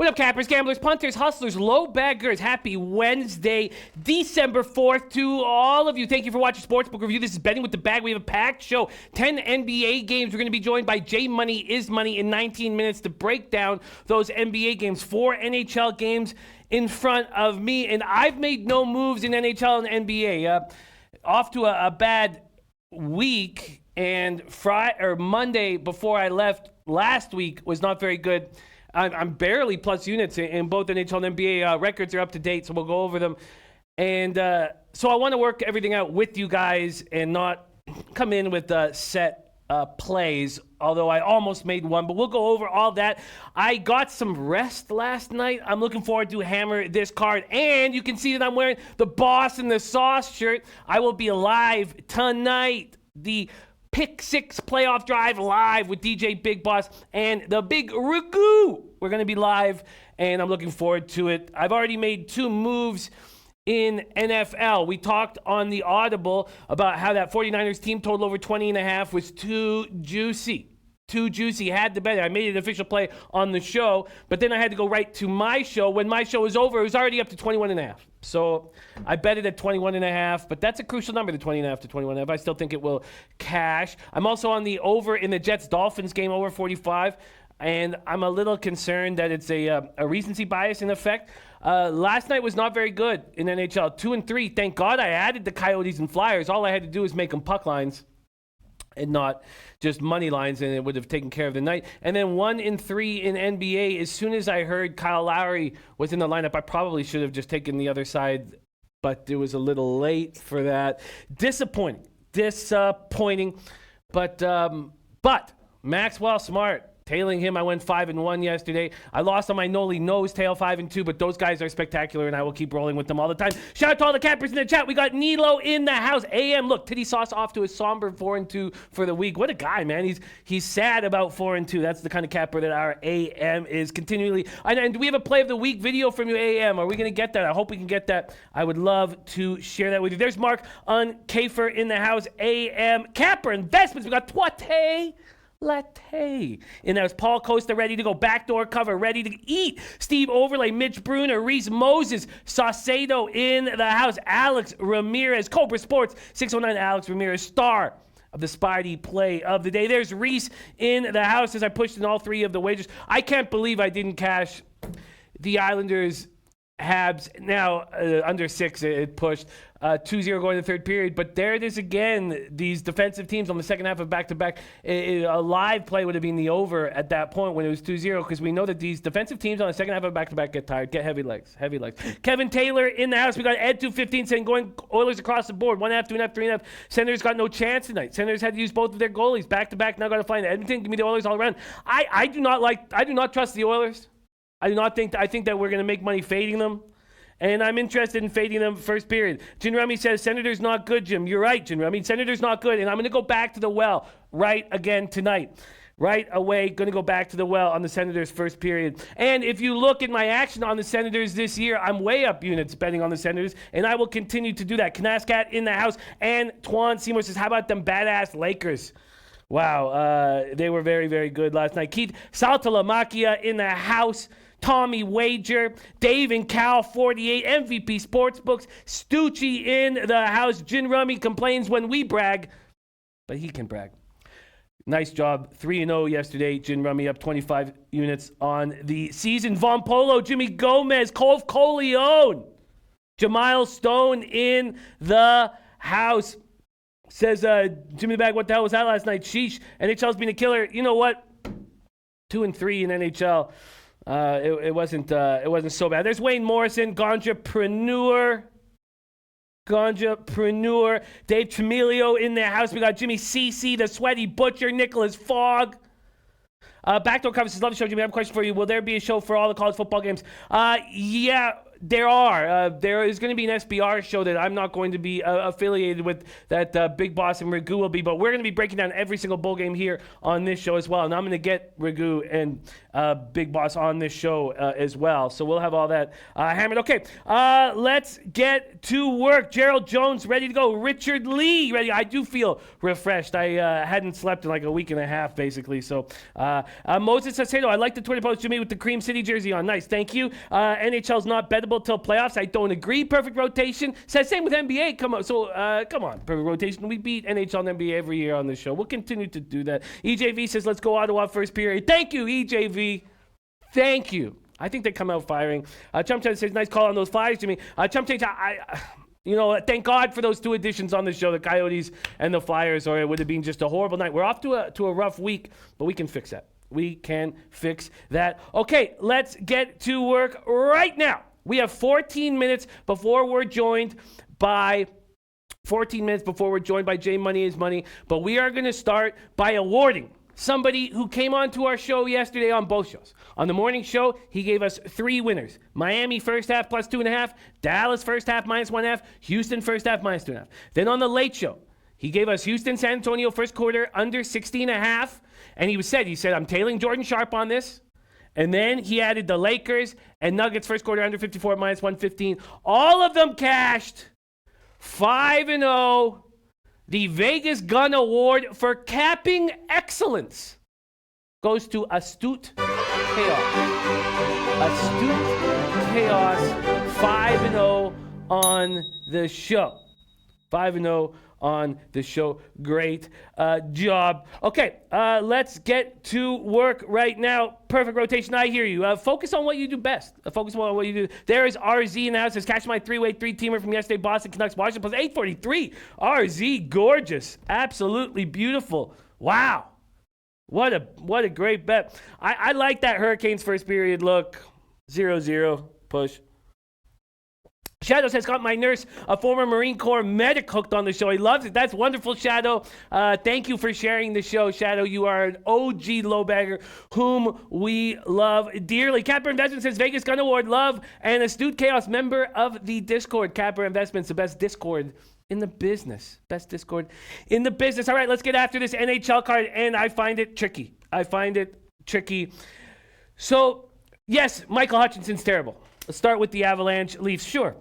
What up, cappers, gamblers, punters, hustlers, low baggers? Happy Wednesday, December 4th to all of you. Thank you for watching Sportsbook Review. This is Betting with the Bag. We have a packed show. 10 NBA games. We're going to be joined by J Money is Money in 19 minutes to break down those NBA games. 4 NHL games in front of me, and I've made no moves in NHL and NBA. Off to a bad week, and Monday before I left last week was not very good. I'm barely plus units in both NHL and NBA. Records are up to date, so we'll go over them. And so I want to work everything out with you guys and not come in with set plays, although I almost made one. But we'll go over all that. I got some rest last night. I'm looking forward to hammer this card. And you can see that I'm wearing the Boss and the Sauce shirt. I will be live tonight. The Pick 6 playoff drive live with DJ Big Boss and the Big Ragu. We're going to be live, and I'm looking forward to it. I've already made 2 moves in NFL. We talked on the Audible about how that 49ers team total over 20.5 was too juicy. Too juicy. Had to bet it. I made an official play on the show, but then I had to go right to my show. When my show was over, it was already up to 21.5. So I bet it at 21.5, but that's a crucial number, the 20.5 to 21.5. I still think it will cash. I'm also on the over in the Jets-Dolphins game, over 45, and I'm a little concerned that it's a recency bias in effect. Last night was not very good in NHL. 2-3. Thank God I added the Coyotes and Flyers. All I had to do was make them puck lines and not just money lines, and it would have taken care of the night. And then 1-3 in NBA. As soon as I heard Kyle Lowry was in the lineup, I probably should have just taken the other side, but it was a little late for that. Disappointing. But Maxwell Smart, tailing him, I went 5-1 yesterday. I lost on my Noli nose tail 5-2, but those guys are spectacular, and I will keep rolling with them all the time. Shout out to all the cappers in the chat. We got Nilo in the house. AM, look, Titty Sauce off to a somber 4-2 for the week. What a guy, man. He's sad about 4-2. That's the kind of capper that our AM is continually. And do we have a play of the week video from you, AM? Are we going to get that? I hope we can get that. I would love to share that with you. There's Mark on Kafer in the house. AM Capper Investments. We got Twate Latte. And that was Paul Costa ready to go. Backdoor cover, ready to eat. Steve Overlay, Mitch Bruner, Reese Moses, Saucedo in the house. Alex Ramirez, Cobra Sports, 609 Alex Ramirez, star of the Spidey play of the day. There's Reese in the house as I pushed in all 3 of the wagers. I can't believe I didn't cash the Islanders Habs. Now under 6 it pushed 2-0 going to the third period, but there it is again. These defensive teams on the second half of back-to-back, a live play would have been the over at that point when it was 2-0, because we know that these defensive teams on the second half of back-to-back get tired, get heavy legs. Kevin Taylor in the house. We got Ed 215 saying going Oilers across the board, 1.5, 2.5, 3.5. Senators got no chance tonight. Senators had to use both of their goalies back-to-back. Now got to find Edmonton. Give me the Oilers all around. I do not trust the Oilers. I think that we're going to make money fading them. And I'm interested in fading them first period. Jim Remy says, Senators not good, Jim. You're right, Jim Remy. Senators not good. And I'm going to go back to the well right again tonight. Right away, going to go back to the well on the Senators first period. And if you look at my action on the Senators this year, I'm way up units betting on the Senators, and I will continue to do that. Knascat in the house. And Twan Seymour says, how about them badass Lakers? Wow, they were very, very good last night. Keith Saltalamacchia in the house. Tommy Wager, Dave and Cal 48, MVP Sportsbooks, Stucci in the house. Jin Rummy complains when we brag, but he can brag. Nice job. 3-0 yesterday. Jin Rummy up 25 units on the season. Von Polo, Jimmy Gomez, Cole Coleone, Jamile Stone in the house. Says Jimmy the Bag, what the hell was that last night? Sheesh. NHL's been a killer. You know what? 2-3 in NHL. It wasn't so bad. There's Wayne Morrison, Ganjapreneur, Dave Tremilio in the house. We got Jimmy CC, the Sweaty Butcher, Nicholas Fogg. Backdoor Cover says, love the show, Jimmy. I have a question for you. Will there be a show for all the college football games? Yeah, There is going to be an SBR show that I'm not going to be affiliated with, that Big Boss and Ragu will be, but we're going to be breaking down every single bowl game here on this show as well, and I'm going to get Ragu and Big Boss on this show as well, so we'll have all that hammered. Okay, let's get to work. Gerald Jones ready to go. Richard Lee ready. I do feel refreshed. I hadn't slept in like a week and a half, basically, so Moses Sacedo, I like the Twitter post you made with the Cream City jersey on. Nice, thank you. NHL's not bettable till playoffs. I don't agree. Perfect rotation. Says same with NBA. Come on. So come on. Perfect rotation. We beat NHL and NBA every year on this show. We'll continue to do that. EJV says let's go Ottawa first period. Thank you, EJV. Thank you. I think they come out firing. Chump Chan says nice call on those Flyers, Jimmy. Chump Chan, thank God for those two additions on the show, the Coyotes and the Flyers, or it would have been just a horrible night. We're off to a rough week, but we can fix that. We can fix that. Okay, let's get to work right now. We have 14 minutes before we're joined by Jay Money is Money, but we are going to start by awarding somebody who came on to our show yesterday on both shows. On the morning show, he gave us 3 winners. Miami first half plus 2.5, Dallas first half minus 1.5, Houston first half minus 2.5. Then on the late show, he gave us Houston, San Antonio first quarter under 60.5, and he said, I'm tailing Jordan Sharp on this. And then he added the Lakers and Nuggets first quarter under 54 minus 115. All of them cashed 5-0. The Vegas Gun Award for capping excellence goes to Astute Chaos. Astute Chaos, 5-0 on the show. 5-0 on the show. Great job. Okay, let's get to work right now. Perfect rotation. I hear you. Focus on what you do best. Focus on what you do. There is RZ now. Says, catch my 3-way 3-teamer from yesterday. Boston Canucks, Washington plus 843. RZ, gorgeous. Absolutely beautiful. Wow. What a great bet. I like that Hurricanes first period look. 0-0. Push. Shadow says, got my nurse, a former Marine Corps medic, hooked on the show. He loves it. That's wonderful, Shadow. Thank you for sharing the show, Shadow. You are an OG lowbagger whom we love dearly. Capper Investment says, Vegas Gun Award, love, and Astute Chaos, member of the Discord. Capper Investments, the best Discord in the business. Best Discord in the business. All right, let's get after this NHL card, and I find it tricky. So, yes, Michael Hutchinson's terrible. Let's start with the Avalanche Leafs. Sure.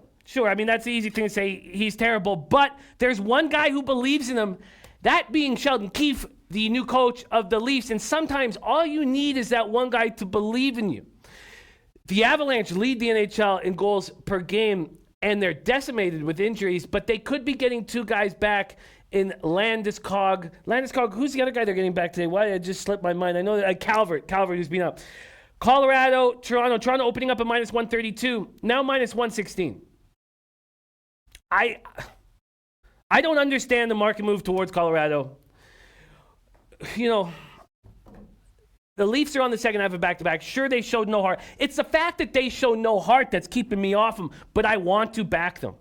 I mean, that's the easy thing to say. He's terrible. But there's one guy who believes in him, that being Sheldon Keefe, the new coach of the Leafs. And sometimes all you need is that one guy to believe in you. The Avalanche lead the NHL in goals per game, and they're decimated with injuries, but they could be getting 2 guys back in Landeskog. Who's the other guy they're getting back today? Why? It just slipped my mind. I know that Calvert who's been up. Colorado, Toronto opening up at minus 132, now minus 116. I don't understand the market move towards Colorado. The Leafs are on the second half of back-to-back. Sure, they showed no heart. It's the fact that they show no heart that's keeping me off them, but I want to back them.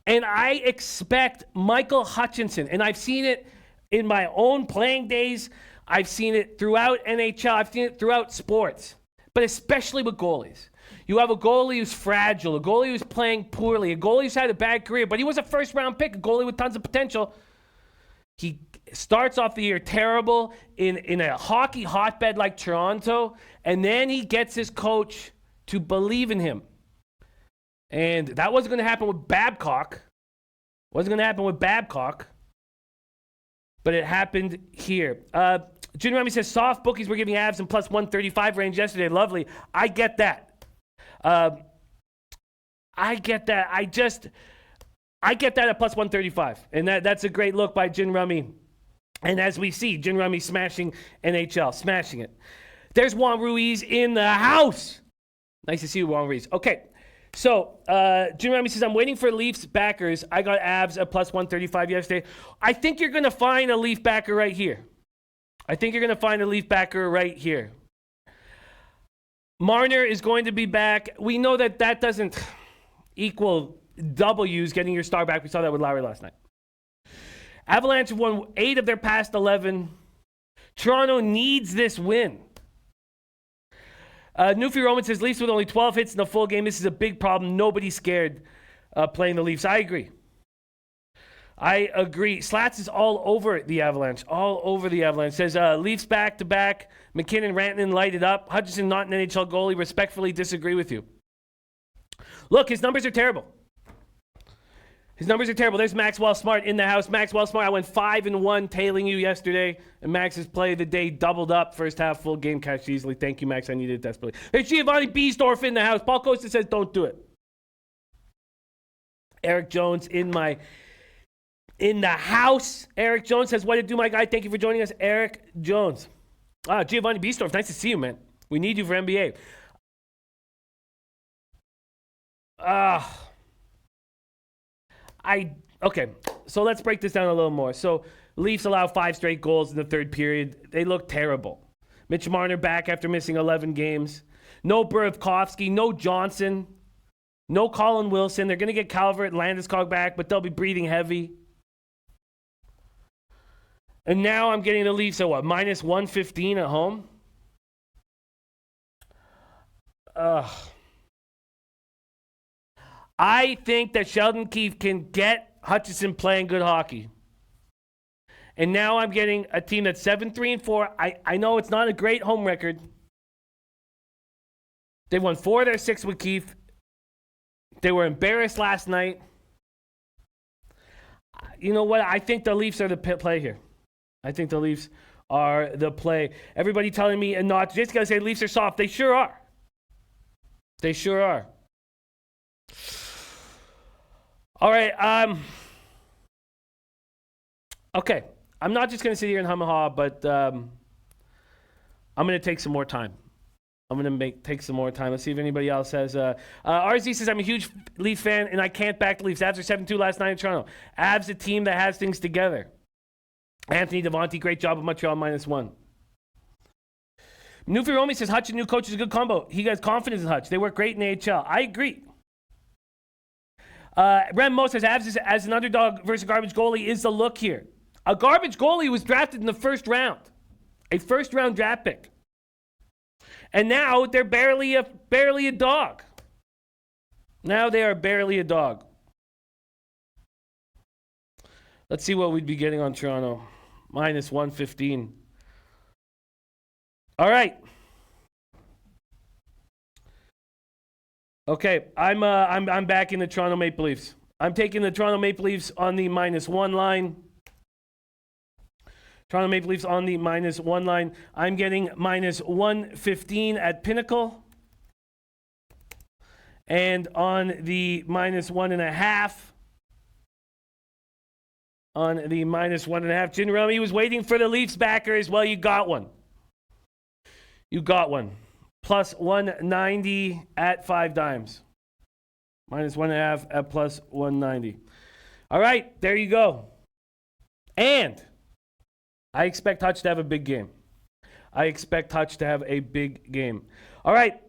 And I expect Michael Hutchinson, and I've seen it in my own playing days. I've seen it throughout NHL. I've seen it throughout sports, but especially with goalies. You have a goalie who's fragile, a goalie who's playing poorly, a goalie who's had a bad career, but he was a first-round pick, a goalie with tons of potential. He starts off the year terrible in a hockey hotbed like Toronto, and then he gets his coach to believe in him. And that wasn't going to happen with Babcock. But it happened here. Jim Remy says, soft bookies were giving Avs in plus 135 range yesterday. Lovely. I get that. I get that. I get that at plus 135. And that's a great look by Jin Rummy. And as we see, Jin Rummy smashing NHL, smashing it. There's Juan Ruiz in the house. Nice to see you, Juan Ruiz. Okay, so Jin Rummy says, I'm waiting for Leafs backers. I got Avs at plus 135 yesterday. I think you're going to find a Leaf backer right here. Marner is going to be back. We know that doesn't equal W's getting your star back. We saw that with Lowry last night. Avalanche have won 8 of their past 11. Toronto needs this win. Newfie Roman says, Leafs with only 12 hits in the full game. This is a big problem. Nobody's scared playing the Leafs. I agree. Slats is all over the Avalanche. All over the Avalanche. Says, Leafs back-to-back. McKinnon, Rantanen lighted up. Hutchinson, not an NHL goalie. Respectfully disagree with you. Look, his numbers are terrible. There's Maxwell Smart in the house. Maxwell Smart, I went 5-1 tailing you yesterday. And Max's play of the day doubled up. First half, full game, cashed easily. Thank you, Max. I needed it desperately. There's Giovanni Biesdorf in the house. Paul Costa says, don't do it. Eric Jones in the house. Eric Jones says, what to do, my guy? Thank you for joining us, Eric Jones. Giovanni Biesdorf, nice to see you, man. We need you for NBA. Okay, so let's break this down a little more. So Leafs allow 5 straight goals in the third period. They look terrible. Mitch Marner back after missing 11 games. No Burakovsky, no Johnson, no Colin Wilson. They're going to get Calvert and Landeskog back, but they'll be breathing heavy. And now I'm getting the Leafs at what, minus 115 at home? I think that Sheldon Keefe can get Hutchinson playing good hockey. And now I'm getting a team that's 7-3-4. I know it's not a great home record. They won 4 of their 6 with Keefe. They were embarrassed last night. You know what? I think the Leafs are the play here. I think the Leafs are the play. Everybody telling me and not just going to say Leafs are soft. They sure are. They sure are. All right. Okay. I'm not just going to sit here and hum and haw, but I'm going to take some more time. Take some more time. Let's see if anybody else has. RZ says, I'm a huge Leafs fan, and I can't back the Leafs. Avs are 7-2 last night in Toronto. Avs a team that has things together. Anthony Devontae, great job of Montreal, -1. Newfie Romy says, Hutch and new coach is a good combo. He has confidence in Hutch. They work great in the AHL. I agree. Rem Mo says, Avs as an underdog versus a garbage goalie is the look here. A garbage goalie was drafted in the first round. A first-round draft pick. And now they're barely a dog. Now they are barely a dog. Let's see what we'd be getting on Toronto. -115. All right. Okay, I'm back in the Toronto Maple Leafs. I'm taking the Toronto Maple Leafs on the -1 line. Toronto Maple Leafs on the -1 line. I'm getting -115 at Pinnacle. And on the -1.5. On the -1.5. Jin Rummy was waiting for the Leafs backers. Well, you got one. You got one. +190 at 5 dimes. -1.5 at +190. All right, there you go. And I expect Hutch to have a big game. All right.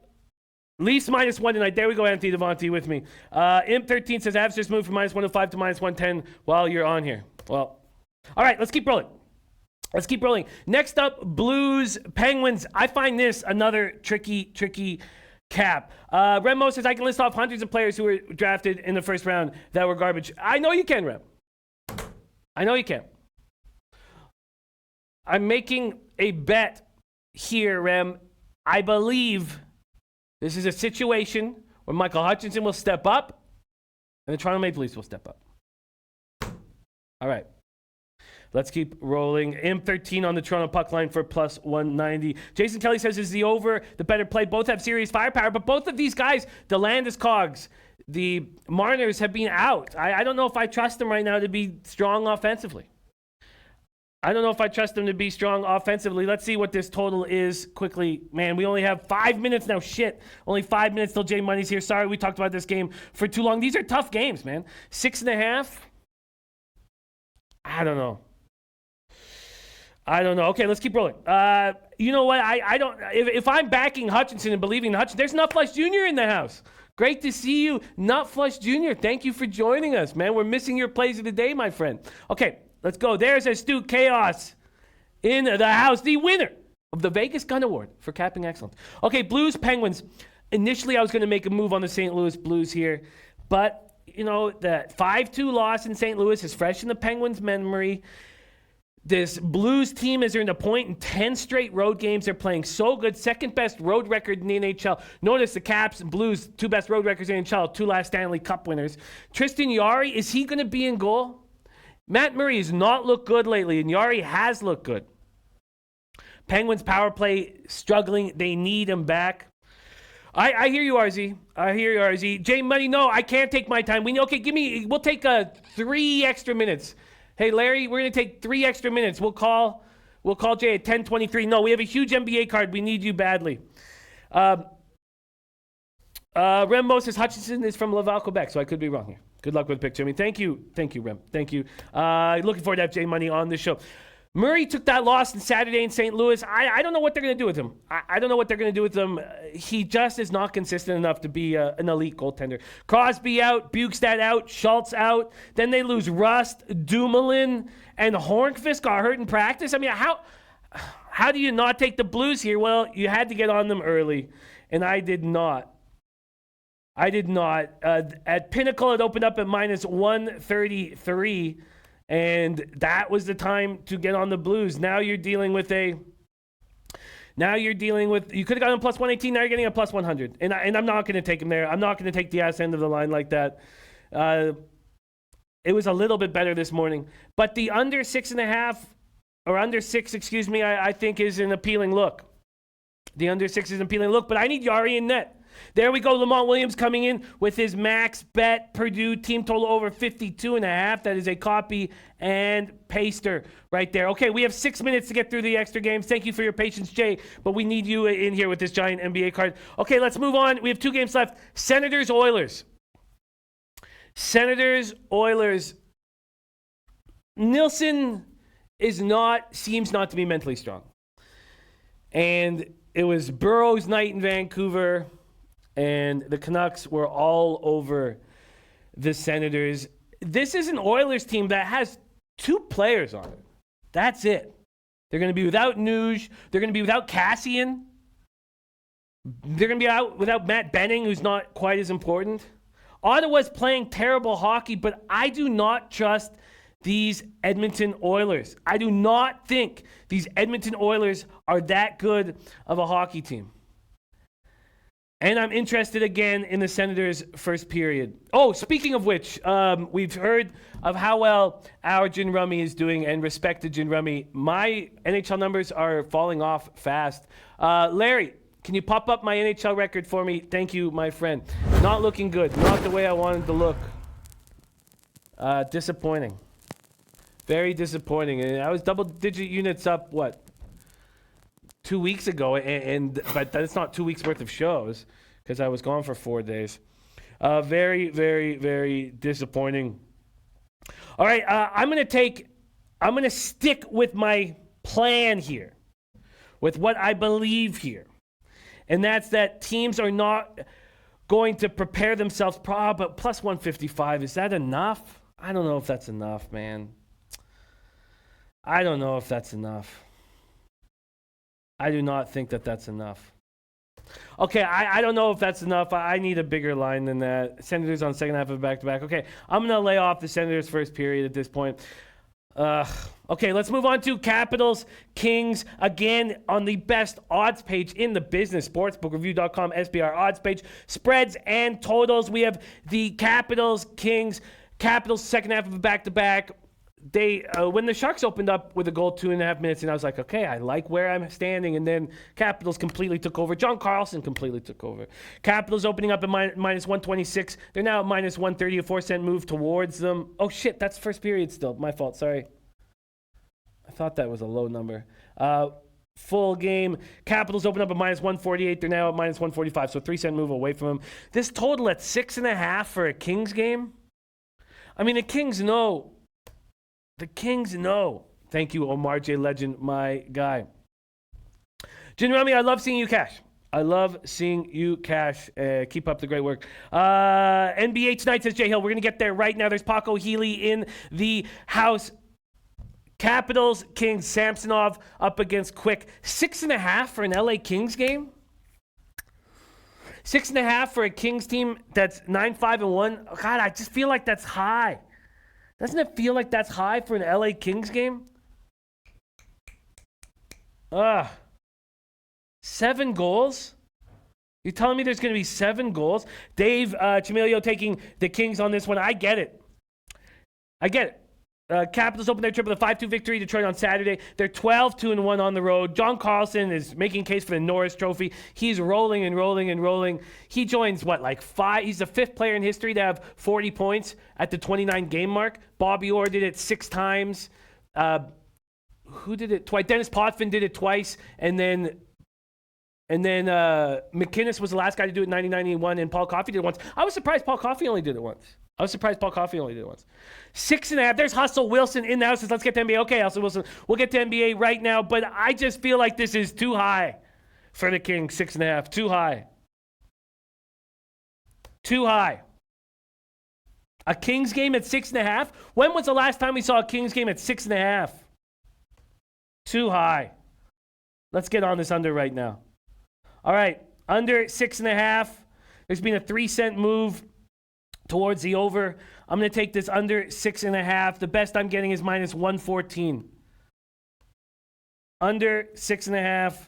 Leafs -1 tonight. There we go, Anthony Devontae with me. Imp13 says, Avs just moved from -105 to -110 while you're on here. Well, all right, let's keep rolling. Next up, Blues, Penguins. I find this another tricky cap. Remo says, I can list off hundreds of players who were drafted in the first round that were garbage. I know you can, Rem. I know you can. I'm making a bet here, Rem. I believe this is a situation where Michael Hutchinson will step up and the Toronto Maple Leafs will step up. All right. Let's keep rolling. M13 on the Toronto puck line for +190. Jason Kelly says, is the over the better play? Both have serious firepower, but both of these guys, the Landeskog, the Marners have been out. I don't know if I trust them right now to be strong offensively. Let's see what this total is quickly. Man, we only have 5 minutes now. Shit. Only 5 minutes till Jay Money's here. Sorry, we talked about this game for too long. These are tough games, man. 6.5. I don't know. Okay, let's keep rolling. You know what? I don't. If I'm backing Hutchinson and believing in Hutchinson, there's Nutflush Jr. in the house. Great to see you, Nutflush Jr. Thank you for joining us, man. We're missing your plays of the day, my friend. Okay, let's go. There's Astute Chaos in the house. The winner of the Vegas Gun Award for capping excellence. Okay, Blues, Penguins. Initially, I was going to make a move on the St. Louis Blues here, but, you know, the 5-2 loss in St. Louis is fresh in the Penguins' memory. This Blues team has earned a point in 10 straight road games. They're playing so good. Second best road record in the NHL. Notice the Caps and Blues, 2 best road records in the NHL, 2 last Stanley Cup winners. Tristan Jarry, is he going to be in goal? Matt Murray has not looked good lately, and Jarry has looked good. Penguins power play struggling. They need him back. I hear you, RZ. I hear you, RZ. Jay Money, no, I can't take my time. We'll take 3 extra minutes. Hey, Larry, we're going to take 3 extra minutes. We'll call Jay at 10:23. No, we have a huge NBA card. We need you badly. Rembo says Hutchinson is from Laval, Quebec, so I could be wrong here. Good luck with the picture. I mean, thank you, Rem. Thank you. Looking forward to have Jay Money on the show. Murray took that loss on Saturday in St. Louis. I don't know what they're going to do with him. I don't know what they're going to do with him. He just is not consistent enough to be an elite goaltender. Crosby out, Bukestad out, Schultz out. Then they lose Rust, Dumoulin, and Hornqvist got hurt in practice. I mean, how do you not take the Blues here? Well, you had to get on them early, and I did not. At Pinnacle, it opened up at minus 133. And that was the time to get on the Blues. Now you're dealing with you could have gotten a plus 118, now you're getting a plus 100. And I'm not going to take him there. I'm not going to take the ass end of the line like that. It was a little bit better this morning. But the under 6.5, or under 6, I think is an appealing look. The under 6 is an appealing look, but I need Jarry in net. There we go. Lamont Williams coming in with his max bet. Purdue team total over 52.5. That is a copy and paster right there. Okay, we have 6 minutes to get through the extra games. Thank you for your patience, Jay. But we need you in here with this giant NBA card. Okay, let's move on. We have 2 games left. Senators, Oilers. Nilsson seems not to be mentally strong. And it was Burrow's night in Vancouver. And the Canucks were all over the Senators. This is an Oilers team that has 2 players on it. That's it. They're going to be without Nuge. They're going to be without Cassian. They're going to be out without Matt Benning, who's not quite as important. Ottawa's playing terrible hockey, but I do not trust these Edmonton Oilers. I do not think these Edmonton Oilers are that good of a hockey team. And I'm interested again in the Senators' first period. Oh, speaking of which, we've heard of how well our Jin Rummy is doing, and respect to Jin Rummy. My NHL numbers are falling off fast. Larry, can you pop up my NHL record for me? Thank you, my friend. Not looking good. Not the way I wanted to look. Disappointing. Very disappointing. And I was double-digit units up, 2 weeks ago, but that's not 2 weeks worth of shows because I was gone for 4 days. Very, very, very disappointing. All right, I'm going to stick with my plan here, with what I believe here. And that's that teams are not going to prepare themselves, but plus 155, is that enough? I don't know if that's enough, man. I don't know if that's enough. I do not think that that's enough. Okay, I don't know if that's enough. I need a bigger line than that. Senators on second half of back-to-back. Okay, I'm going to lay off the Senators' first period at this point. Okay, let's move on to Capitals, Kings. Again, on the best odds page in the business, sportsbookreview.com, SBR odds page. Spreads and totals. We have the Capitals, Kings. Capitals, second half of a back-to-back. They when the Sharks opened up with a goal 2.5 minutes, and I was like, okay, I like where I'm standing. And then Capitals completely took over. John Carlson completely took over. Capitals opening up at minus 126. They're now at minus 130, a 4-cent move towards them. Oh, shit, that's first period still. My fault, sorry. I thought that was a low number. Full game. Capitals open up at minus 148. They're now at minus 145, so a 3-cent move away from them. This total at 6.5 for a Kings game? I mean, the Kings know. The Kings know. Thank you, Omar J. Legend, my guy. Jin Rummy, I love seeing you cash. I love seeing you cash. Keep up the great work. NBA tonight, says Jay Hill. We're going to get there right now. There's Paco Healy in the house. Capitals, Kings, Samsonov up against Quick. 6.5 for an LA Kings game? 6.5 for a Kings team that's 9-5-1. God, I just feel like that's high. Doesn't it feel like that's high for an LA Kings game? 7 goals? You're telling me there's going to be 7 goals? Dave Chamilio taking the Kings on this one. I get it. Capitals open their trip with a 5-2 victory. Detroit on Saturday. They're 12-2-1 on the road. John Carlson is making a case for the Norris Trophy. He's rolling and rolling and rolling. He joins, he's the 5th player in history to have 40 points at the 29-game mark. Bobby Orr did it 6 times. Who did it twice? Dennis Potvin did it twice. And then McInnes was the last guy to do it in 1991, and Paul Coffey did it once. I was surprised Paul Coffey only did it once. 6.5. There's Hustle Wilson in the house. Let's get to NBA. Okay, Hustle Wilson. We'll get to NBA right now, but I just feel like this is too high for the Kings. 6.5. Too high. A Kings game at 6.5? When was the last time we saw a Kings game at 6.5? Too high. Let's get on this under right now. All right, under 6.5. There's been a 3-cent move towards the over. I'm going to take this under 6.5. The best I'm getting is minus 114. Under 6.5.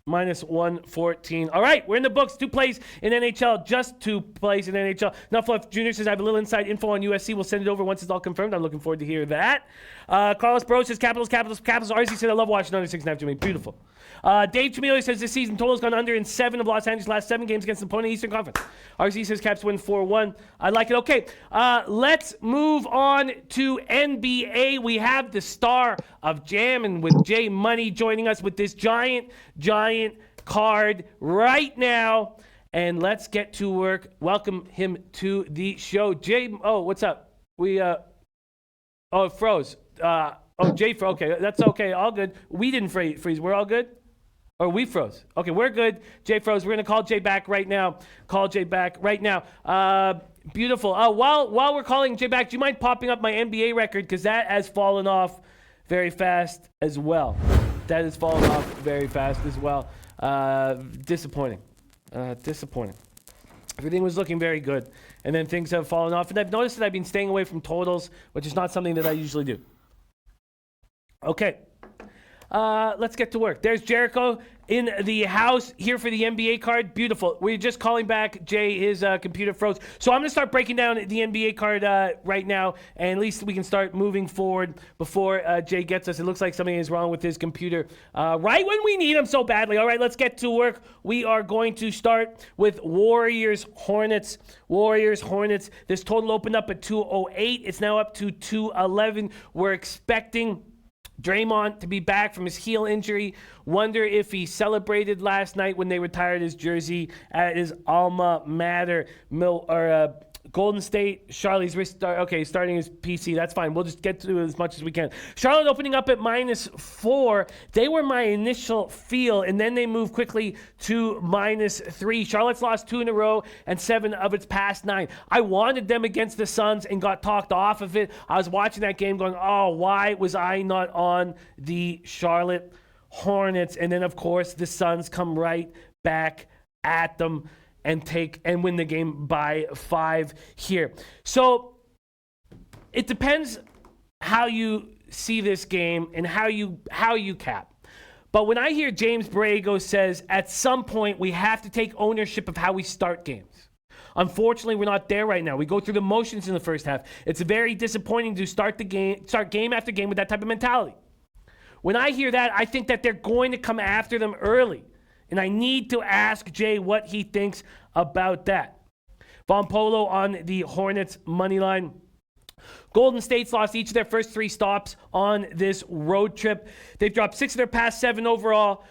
Minus 114. All right, we're in the books. 2 plays in NHL. Just 2 plays in NHL. Nuffluff Jr. says, I have a little inside info on USC. We'll send it over once it's all confirmed. I'm looking forward to hear that. Carlos Bro says, Capitals. RZ said, I love watching under 6.5. Jimmy. Beautiful. Dave Chamilio says, this season total's gone under in 7 of Los Angeles' last 7 games against the opponent in the Eastern Conference. RZ says, Caps win 4-1. I like it. Okay, let's move on to NBA. We have the star of Jammin' with Jay Money joining us with this giant card right now. And let's get to work. Welcome him to the show. Jay, what's up? It froze. Jay froze. Okay, that's okay. All good. We didn't freeze. We're all good? Or we froze. Okay, we're good. Jay froze. We're going to call Jay back right now. Beautiful. While we're calling Jay back, do you mind popping up my NBA record? Because that has fallen off very fast as well. Disappointing. Everything was looking very good. And then things have fallen off. And I've noticed that I've been staying away from totals, which is not something that I usually do. Okay. Let's get to work. There's Jericho in the house here for the NBA card. Beautiful. We're just calling back Jay. His computer froze. So I'm going to start breaking down the NBA card right now, and at least we can start moving forward before Jay gets us. It looks like something is wrong with his computer right when we need him so badly. All right, let's get to work. We are going to start with Warriors-Hornets. This total opened up at 208. It's now up to 211. We're expecting Draymond to be back from his heel injury. Wonder if he celebrated last night when they retired his jersey at his alma mater. Golden State, Charlotte's starting his PC. That's fine. We'll just get to it as much as we can. Charlotte opening up at -4. They were my initial feel, and then they moved quickly to -3. Charlotte's lost 2 in a row and 7 of its past 9. I wanted them against the Suns and got talked off of it. I was watching that game going, why was I not on the Charlotte Hornets? And then, of course, the Suns come right back at them and win the game by 5 here. So it depends how you see this game and how you cap. But when I hear James Borrego says at some point we have to take ownership of how we start games. Unfortunately, we're not there right now. We go through the motions in the first half. It's very disappointing to start game after game with that type of mentality. When I hear that, I think that they're going to come after them early. And I need to ask Jay what he thinks about that. Von Polo on the Hornets money line. Golden State's lost each of their first 3 stops on this road trip. They've dropped 6 of their past 7 overall.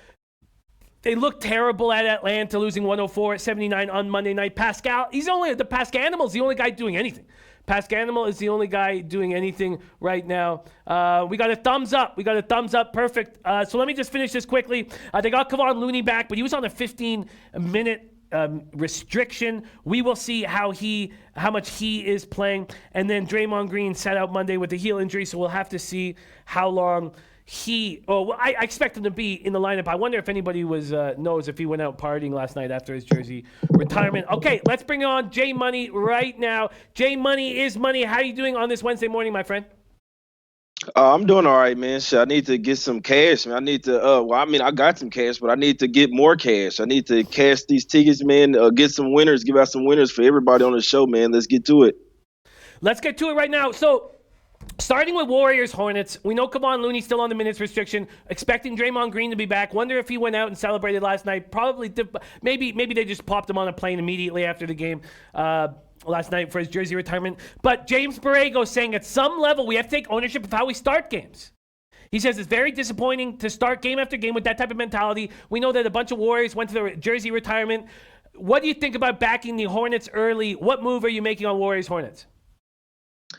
They look terrible at Atlanta, losing 104-79 on Monday night. Pascanimal is the only guy doing anything. Pascanimal is the only guy doing anything right now. We got a thumbs up. Perfect. So let me just finish this quickly. They got Kevon Looney back, but he was on a 15-minute restriction. We will see how much he is playing. And then Draymond Green sat out Monday with a heel injury, so we'll have to see how long I expect him to be in the lineup. I wonder if anybody knows if he went out partying last night after his jersey retirement. Okay, let's bring on Jay Money right now. Jay Money is Money. How are you doing on this Wednesday morning, my friend? I'm doing all right, man. Shit, I need to get some cash, man. I need to, I got some cash, but I need to get more cash. I need to cash these tickets, man. Get some winners, give out some winners for everybody on the show, man. Let's get to it. Let's get to it right now. So, starting with Warriors Hornets, we know Kevon Looney's still on the minutes restriction. Expecting Draymond Green to be back. Wonder if he went out and celebrated last night. Probably, maybe they just popped him on a plane immediately after the game last night for his jersey retirement. But James Borrego saying at some level we have to take ownership of how we start games. He says it's very disappointing to start game after game with that type of mentality. We know that a bunch of Warriors went to their jersey retirement. What do you think about backing the Hornets early? What move are you making on Warriors Hornets?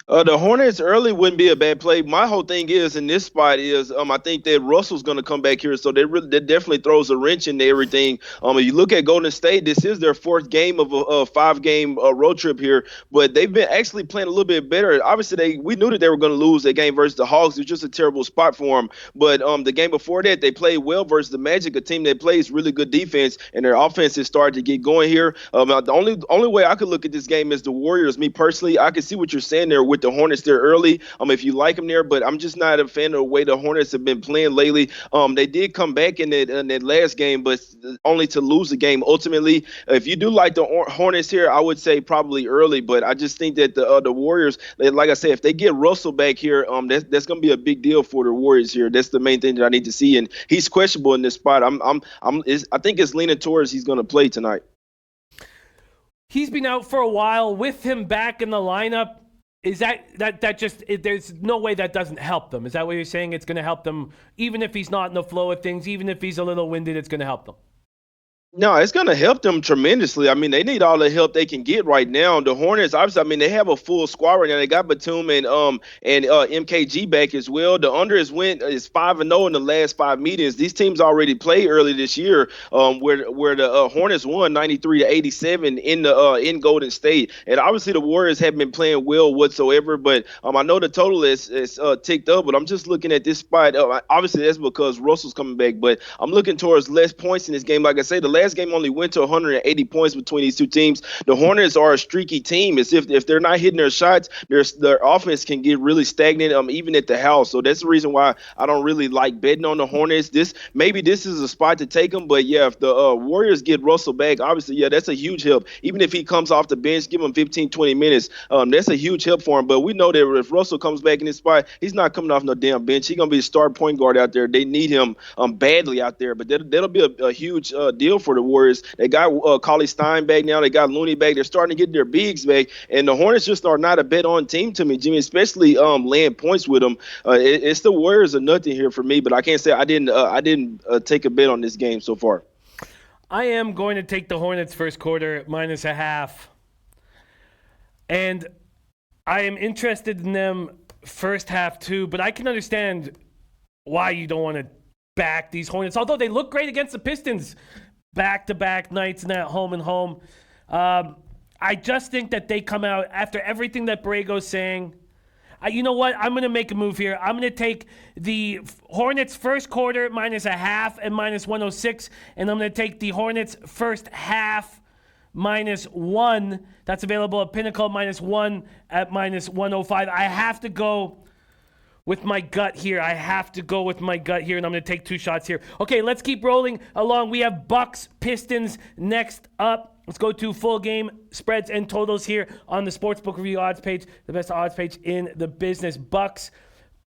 The Hornets early wouldn't be a bad play. My whole thing is in this spot is I think that Russell's going to come back here, so that definitely throws a wrench into everything. If you look at Golden State, this is their fourth game of a 5-game road trip here, but they've been actually playing a little bit better. Obviously, we knew that they were going to lose that game versus the Hawks. It was just a terrible spot for them. But the game before that, they played well versus the Magic, a team that plays really good defense, and their offense has started to get going here. The only way I could look at this game is the Warriors. Me personally, I can see what you're saying there with the Hornets there early. If you like them there, but I'm just not a fan of the way the Hornets have been playing lately. They did come back in that last game, but only to lose the game ultimately. If you do like the Hornets here, I would say probably early, but I just think that the Warriors, like I said, if they get Russell back here, that's going to be a big deal for the Warriors here. That's the main thing that I need to see, and he's questionable in this spot. I think it's leaning towards he's going to play tonight. He's been out for a while. With him back in the lineup, is that just there's no way that doesn't help them? Is that what you're saying? It's going to help them even if he's not in the flow of things, even if he's a little winded, it's going to help them? No, it's going to help them tremendously. They need all the help they can get right now. The Hornets, obviously, they have a full squad right now. They got Batum and MKG back as well. The under is 5-0 in the last 5 meetings. These teams already played early this year, where the Hornets won 93-87 in Golden State. And obviously, the Warriors haven't been playing well whatsoever. But I know the total is ticked up. But I'm just looking at this spot. Obviously, that's because Russell's coming back. But I'm looking towards less points in this game. Like I say, the last game only went to 180 points between these two teams. The Hornets are a streaky team. It's if they're not hitting their shots, their offense can get really stagnant, even at the house. So that's the reason why I don't really like betting on the Hornets. Maybe this is a spot to take them, but yeah, if the Warriors get Russell back, obviously, yeah, that's a huge help. Even if he comes off the bench, give him 15, 20 minutes, that's a huge help for him. But we know that if Russell comes back in this spot, he's not coming off no damn bench. He's going to be a star point guard out there. They need him badly out there, but that'll be a huge deal for the Warriors. They got Cauley-Stein back now. They got Looney back. They're starting to get their bigs back. And the Hornets just are not a bet-on team to me, Jimmy, especially laying points with them. It's the Warriors or nothing here for me, but I can't say I didn't take a bet on this game so far. I am going to take the Hornets first quarter -0.5. And I am interested in them first half too, but I can understand why you don't want to back these Hornets, although they look great against the Pistons back-to-back nights in that home and home. I just think that they come out after everything that Borrego's saying. You know what? I'm going to make a move here. I'm going to take the Hornets first quarter -0.5 and -106, and I'm going to take the Hornets first half -1. That's available at Pinnacle, -1 at -105. I have to go with my gut here. And I'm going to take 2 shots here. Okay, let's keep rolling along. We have Bucks Pistons next up. Let's go to full game spreads and totals here on the Sportsbook Review odds page, the best odds page in the business. Bucks,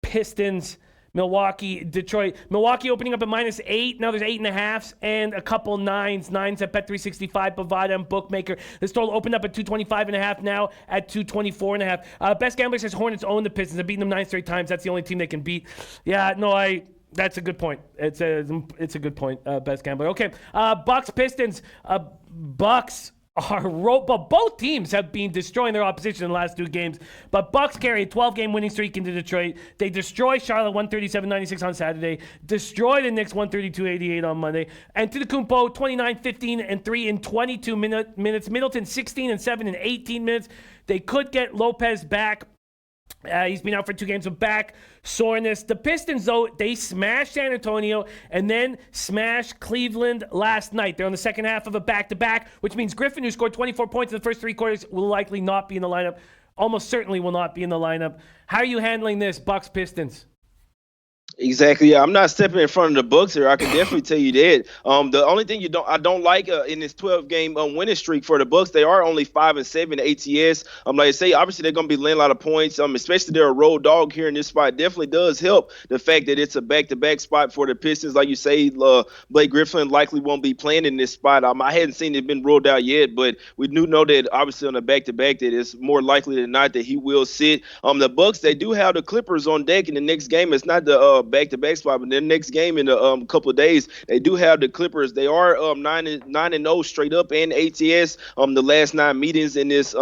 Pistons, Milwaukee, Detroit. Milwaukee opening up at -8. Now there's 8.5s and a couple 9s. 9s at Bet365, Bovada, and Bookmaker. This total opened up at 225.5. Now at 224.5. Best Gambler says Hornets own the Pistons. They've beaten them 9 straight times. That's the only team they can beat. Yeah, no, that's a good point. It's a good point, Best Gambler. Okay, Bucks, Pistons. Bucks But both teams have been destroying their opposition in the last 2 games. But Bucks carry a 12-game winning streak into Detroit. They destroy Charlotte 137-96 on Saturday. Destroy the Knicks 132-88 on Monday. And Antetokounmpo 29-15-3 in 22 minutes. Middleton 16-7 in 18 minutes. They could get Lopez back. He's been out for 2 games with back soreness. The Pistons, though, they smashed San Antonio and then smashed Cleveland last night. They're on the second half of a back-to-back, which means Griffin, who scored 24 points in the first 3 quarters, will likely not be in the lineup. Almost certainly will not be in the lineup. How are you handling this, Bucks Pistons? Exactly. Yeah, I'm not stepping in front of the Bucks here. I can definitely tell you that. The only thing I don't like in this 12-game winning streak for the Bucks, they are only 5-7 ATS. Like I say, obviously they're going to be laying a lot of points. Especially they're a road dog here in this spot. Definitely does help the fact that it's a back-to-back spot for the Pistons. Like you say, Blake Griffin likely won't be playing in this spot. I hadn't seen it been ruled out yet, but we do know that obviously on the back-to-back that it's more likely than not that he will sit. The Bucks, they do have the Clippers on deck in the next game. It's not the back-to-back spot, but their next game in a couple of days, they do have the Clippers. They are 9-0 straight up and ATS. The last 9 meetings in this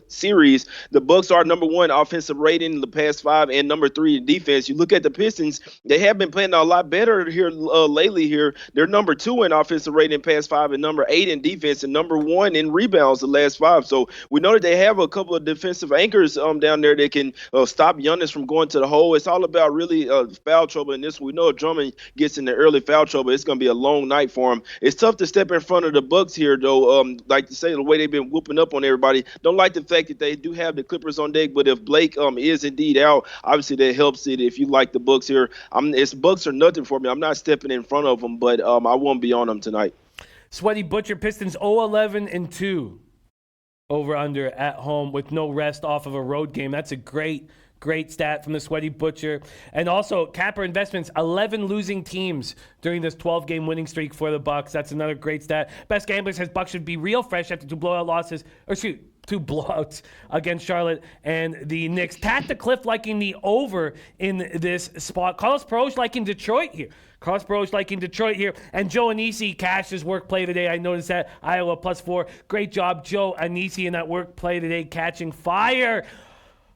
series, the Bucks are number 1 offensive rating in the past 5 and number 3 in defense. You look at the Pistons, they have been playing a lot better here lately. Here, they're number 2 in offensive rating in past 5 and number 8 in defense and number 1 in rebounds the last 5. So we know that they have a couple of defensive anchors down there that can stop Giannis from going to the hole. It's all about really foul trouble in this. We know if Drummond gets in the early foul trouble, it's going to be a long night for him. It's tough to step in front of the Bucks here, though. Like to say, the way they've been whooping up on everybody. Don't like the fact that they do have the Clippers on deck, but if Blake is indeed out, obviously that helps it. If you like the Bucks here, it's Bucks or nothing for me. I'm not stepping in front of them, but I won't be on them tonight. Sweaty Butcher Pistons 0-11-2 over under at home with no rest off of a road game. That's a great stat from the Sweaty Butcher. And also, Capper Investments, 11 losing teams during this 12-game winning streak for the Bucks. That's another great stat. Best Gambler says Bucks should be real fresh after 2 blowouts against Charlotte and the Knicks. Tat the Cliff liking the over in this spot. Carlos Peroj liking Detroit here. And Joe Anisi cashed his work play today. I noticed that. Iowa +4. Great job, Joe Anisi, in that work play today, catching fire.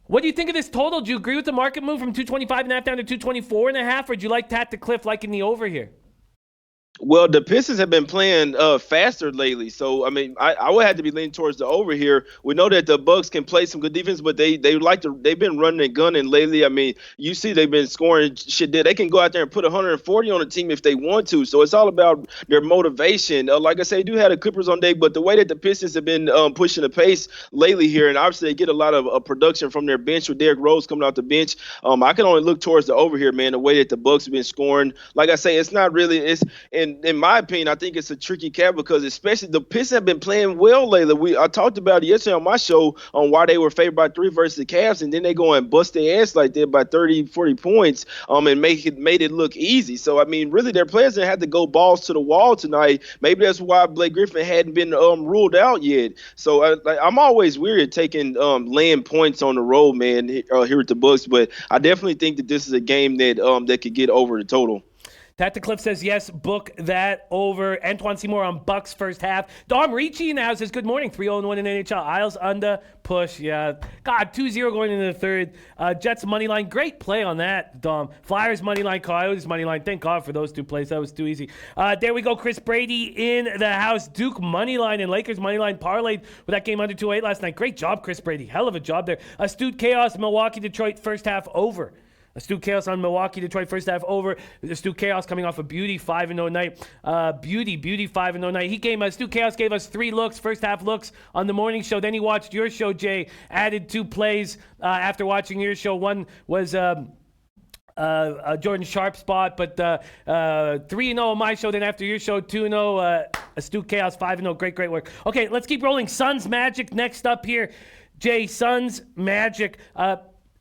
What do you think of this total? Do you agree with the market move from 225.5 down to 224.5, or do you like Tat the Cliff liking the over here? Well, the Pistons have been playing faster lately, so I mean, I would have to be leaning towards the over here. We know that the Bucks can play some good defense, but they've been running and gunning lately. I mean, you see they've been scoring shit. They can go out there and put 140 on a team if they want to. So it's all about their motivation. Like I say, they do have the Clippers on deck, but the way that the Pistons have been pushing the pace lately here, and obviously they get a lot of production from their bench with Derrick Rose coming off the bench. I can only look towards the over here, man. The way that the Bucks have been scoring, like I say, it's not really in my opinion, I think it's a tricky cap because especially the Pistons have been playing well lately. I talked about it yesterday on my show on why they were favored by 3 versus the Cavs, and then they go and bust their ass like that by 30, 40 points and made it look easy. So, I mean, really their players didn't have to go balls to the wall tonight. Maybe that's why Blake Griffin hadn't been ruled out yet. So, I'm always weary of taking laying points on the road, man, here at the Bucks, but I definitely think that this is a game that could get over the total. Tat the Cliff says, yes, book that over. Antoine Seymour on Bucks first half. Dom Ricci now says, good morning, 3-0-1 in NHL. Isles under, push, yeah. God, 2-0 going into the third. Jets money line, great play on that, Dom. Flyers money line, Coyotes money line. Thank God for those 2 plays. That was too easy. There we go, Chris Brady in the house. Duke money line and Lakers money line parlayed with that game under 2-8 last night. Great job, Chris Brady. Hell of a job there. Astute Chaos, Milwaukee, Detroit, first half over. Astute Chaos on Milwaukee, Detroit, first half over. Astute Chaos coming off a beauty 5-0 night. Beauty 5-0 night. Astute Chaos gave us 3 looks, first half looks on the morning show. Then he watched your show, Jay. Added 2 plays after watching your show. One was a Jordan Sharp spot, but 3-0 on my show. Then after your show, 2-0. Astute Chaos 5-0. Great work. Okay, let's keep rolling. Suns Magic next up here. Jay, Suns Magic.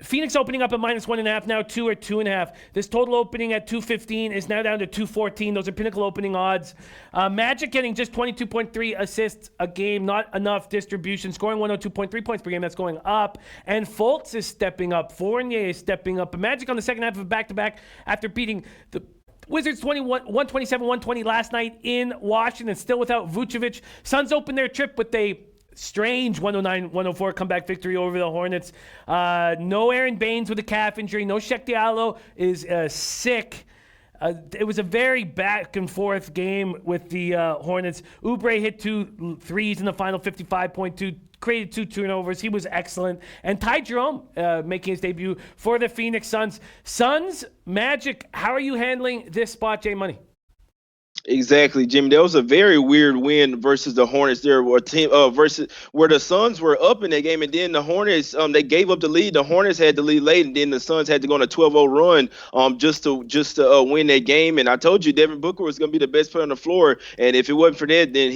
Phoenix opening up at -1.5 now, 2 or 2.5. This total opening at 215 is now down to 214. Those are pinnacle opening odds. Magic getting just 22.3 assists a game, not enough distribution. Scoring 102.3 points per game, that's going up. And Fultz is stepping up. Fournier is stepping up. Magic on the second half of a back-to-back after beating the Wizards 127, 120 last night in Washington, still without Vucevic. Suns opened their trip with a strange 109-104 comeback victory over the Hornets. No Aaron Baines with a calf injury. No Shek Diallo is sick. It was a very back and forth game with the Hornets. Oubre hit 2 threes in the final, 55.2, created 2 turnovers. He was excellent. And Ty Jerome making his debut for the Phoenix Suns. Suns, Magic, how are you handling this spot, J Money? Exactly, Jimmy. That was a very weird win versus the Hornets. There were versus where the Suns were up in that game, and then the Hornets they gave up the lead. The Hornets had the lead late, and then the Suns had to go on a 12-0 run just to win that game. And I told you Devin Booker was going to be the best player on the floor, and if it wasn't for that, then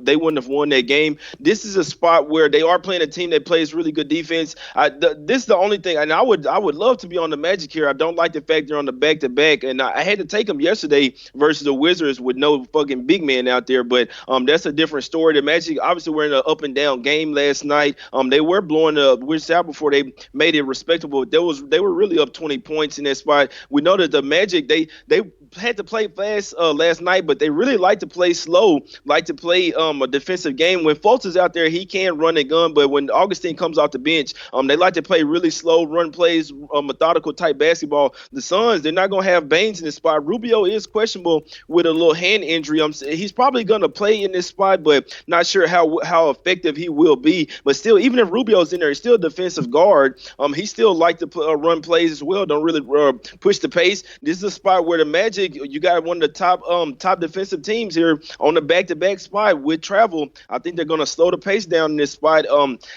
they wouldn't have won that game. This is a spot where they are playing a team that plays really good defense. This is the only thing, and I would love to be on the Magic here. I don't like the fact they're on the back-to-back, and I had to take them yesterday versus the Wizards with no fucking big man out there, but that's a different story. The Magic obviously were in an up and down game last night. They were blowing the Wizards out before they made it respectable. They were really up 20 points in that spot. We know that the Magic they had to play fast last night, but they really like to play slow, like to play a defensive game. When Fultz is out there, he can run and gun, but when Augustine comes off the bench, they like to play really slow, run plays, methodical type basketball. The Suns, they're not going to have Baines in this spot. Rubio is questionable with a little hand injury. He's probably going to play in this spot, but not sure how effective he will be. But still, even if Rubio's in there, he's still a defensive guard. He still like to run plays as well. Don't really push the pace. This is a spot where the Magic, you got one of the top defensive teams here on the back-to-back spot with travel. I think they're going to slow the pace down in this spot.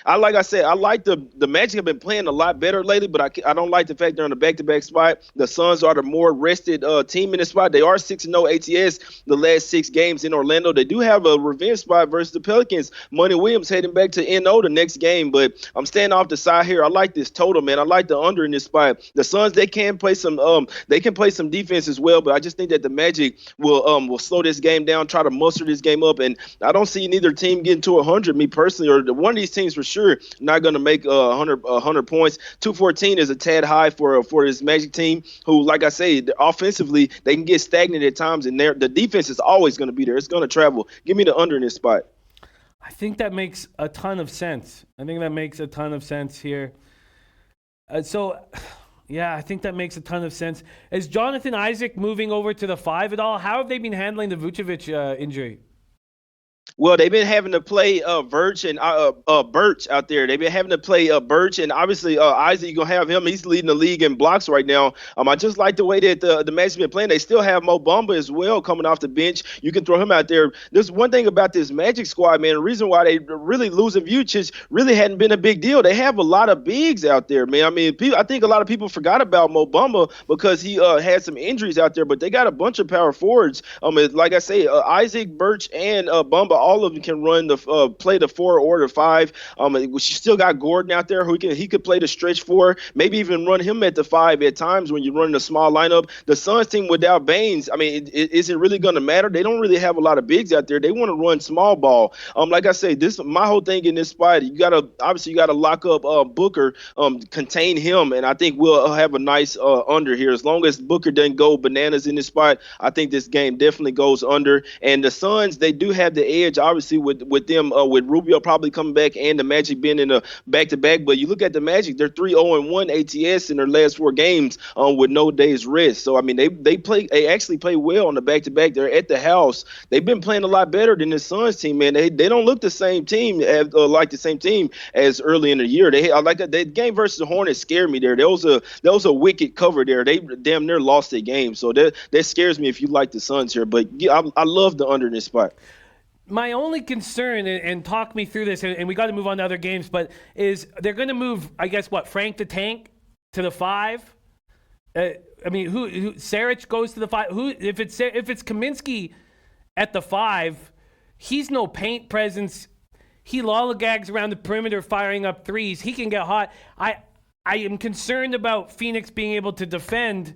I like the Magic have been playing a lot better lately, but I don't like the fact they're on the back-to-back spot. The Suns are the more rested team in this spot. They are 6-0 ATS the last 6 games in Orlando. They do have a revenge spot versus the Pelicans. Money Williams heading back to NO the next game, but I'm staying off the side here. I like this total, man. I like the under in this spot. The Suns, they can play some defense as well, but I just think that the Magic will slow this game down, try to muster this game up, and I don't see neither team getting to 100. Me personally, or one of these teams for sure not going to make 100 points. 214 is a tad high for this Magic team, who, like I say, offensively they can get stagnant at times, and the defense is always going to be there. It's going to travel. Give me the under in this spot. I think that makes a ton of sense. Here. Yeah, I think that makes a ton of sense. Is Jonathan Isaac moving over to the 5 at all? How have they been handling the Vucevic injury? Well, they've been having to play Birch and Birch out there. They've been having to play Birch, and obviously Isaac, you're going to have him. He's leading the league in blocks right now. I just like the way that the Magic been playing. They still have Mo Bamba as well coming off the bench. You can throw him out there. There's one thing about this Magic squad, man. The reason why they really losing Vucevic really hadn't been a big deal. They have a lot of bigs out there, man. I mean, I think a lot of people forgot about Mo Bamba because he had some injuries out there, but they got a bunch of power forwards. Like I say, Isaac, Birch, and Bamba, all of them can run play the 4 or the 5. You still got Gordon out there who he could play the stretch 4, maybe even run him at the 5 at times when you're running a small lineup. The Suns team without Baines, I mean, is it really going to matter? They don't really have a lot of bigs out there. They want to run small ball. Like I say, my whole thing in this spot, you got to lock up Booker, contain him, and I think we'll have a nice under here. As long as Booker doesn't go bananas in this spot, I think this game definitely goes under. And the Suns, they do have the edge, obviously, with them, with Rubio probably coming back and the Magic being in a back-to-back. But you look at the Magic, they're 3-0-1 ATS in their last 4 games with no days rest. So, I mean, they actually play well on the back-to-back. They're at the house. They've been playing a lot better than the Suns team, man. They don't look the same team like the same team as early in the year. That game versus the Hornets scared me there. There was a wicked cover there. They damn near lost their game. So that scares me if you like the Suns here. But I love the under in this spot. My only concern, and talk me through this, and we got to move on to other games, but is they're going to move, I guess, Frank the Tank to the 5? I mean, who Saric goes to the 5? If it's Kaminsky at the 5, he's no paint presence. He lollygags around the perimeter firing up threes. He can get hot. I am concerned about Phoenix being able to defend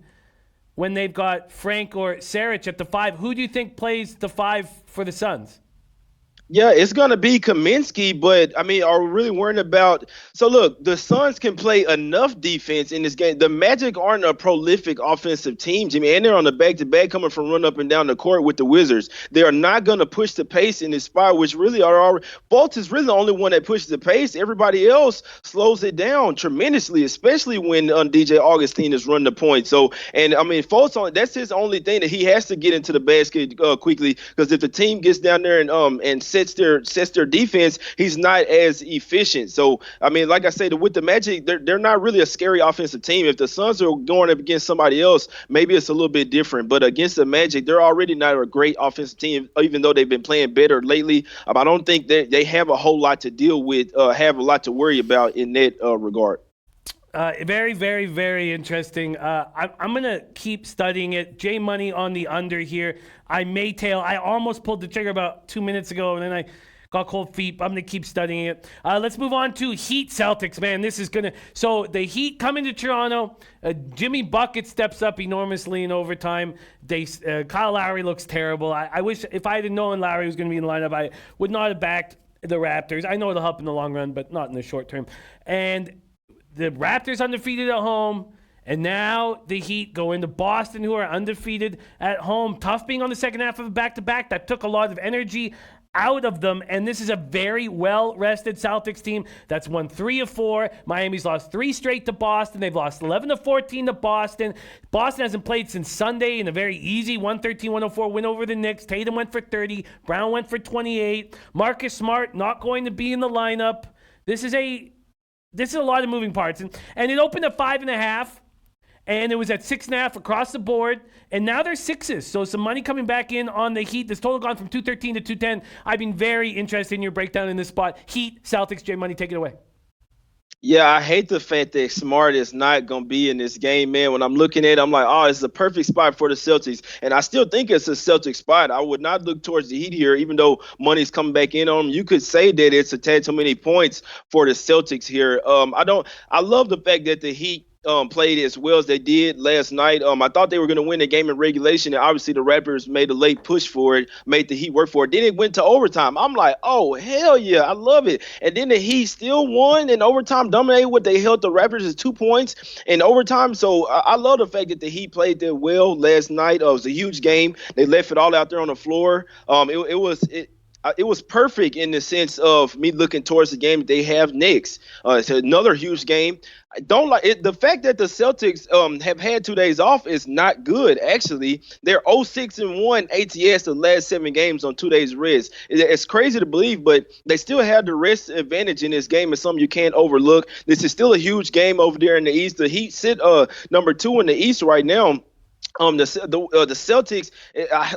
when they've got Frank or Saric at the 5. Who do you think plays the 5 for the Suns? Yeah, it's gonna be Kaminsky, but I mean, are we really worrying about? So look, the Suns can play enough defense in this game. The Magic aren't a prolific offensive team, Jimmy, and they're on the back-to-back coming from run up and down the court with the Wizards. They are not gonna push the pace in this spot, which really are. Fultz is really the only one that pushes the pace. Everybody else slows it down tremendously, especially when DJ Augustine is running the point. So, and I mean, Fultz that's his only thing that he has to get into the basket quickly, because if the team gets down there and sets their defense, he's not as efficient. So I mean, like I said, with the Magic, they're not really a scary offensive team. If the Suns are going up against somebody else, maybe it's a little bit different. But against the Magic, they're already not a great offensive team, even though they've been playing better lately. I don't think that they have a whole lot to deal with, have a lot to worry about in that regard. Very, very, very interesting. I'm going to keep studying it. J Money on the under here. I may tail. I almost pulled the trigger about 2 minutes ago, and then I got cold feet. I'm going to keep studying it. Let's move on to Heat Celtics, man. This is going to... So the Heat come into Toronto. Jimmy Bucket steps up enormously in overtime. Kyle Lowry looks terrible. I wish if I had known Lowry was going to be in the lineup, I would not have backed the Raptors. I know it'll help in the long run, but not in the short term. And the Raptors undefeated at home, and now the Heat go into Boston, who are undefeated at home. Tough being on the second half of a back-to-back. That took a lot of energy out of them, and this is a very well-rested Celtics team that's won 3 of 4. Miami's lost 3 straight to Boston. They've lost 11-14 to Boston. Boston hasn't played since Sunday in a very easy 113-104 win over the Knicks. Tatum went for 30. Brown went for 28. Marcus Smart not going to be in the lineup. This is a lot of moving parts. And it opened at 5.5, and it was at 6.5 across the board. And now they're 6s. So some money coming back in on the Heat. This total gone from 213 to 210. I've been very interested in your breakdown in this spot. Heat, Celtics, J Money, take it away. Yeah, I hate the fact that Smart is not going to be in this game, man. When I'm looking at it, I'm like, oh, it's the perfect spot for the Celtics. And I still think it's a Celtic spot. I would not look towards the Heat here, even though money's coming back in on them. You could say that it's a tad too many points for the Celtics here. I love the fact that the Heat played as well as they did last night. I thought they were going to win the game in regulation, and obviously the Raptors made a late push for it, made the Heat work for it. Then it went to overtime. I'm like, oh, hell yeah, I love it. And then the Heat still won in overtime, dominated what they held the Raptors as 2 points in overtime. So I love the fact that the Heat played that well last night. It was a huge game. They left it all out there on the floor. It was perfect in the sense of me looking towards the game that they have next. It's another huge game. I don't like it. The fact that the Celtics have had 2 days off is not good, actually. They're 0-6-1 ATS the last 7 games on 2 days rest. It's crazy to believe, but they still have the rest advantage in this game. It's something you can't overlook. This is still a huge game over there in the East. The Heat sit number 2 in the East right now. The Celtics,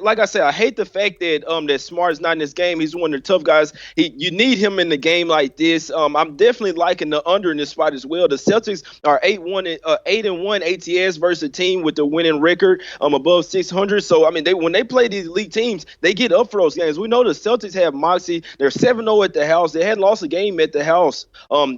like I said, I hate the fact that that Smart is not in this game. He's one of the tough guys. You need him in the game like this. I'm definitely liking the under in this spot as well. The Celtics are 8-1 ATS versus a team with the winning record above 600. So I mean, when they play these elite teams, they get up for those games. We know the Celtics have moxie. They're 7-0 at the house. They hadn't lost a game at the house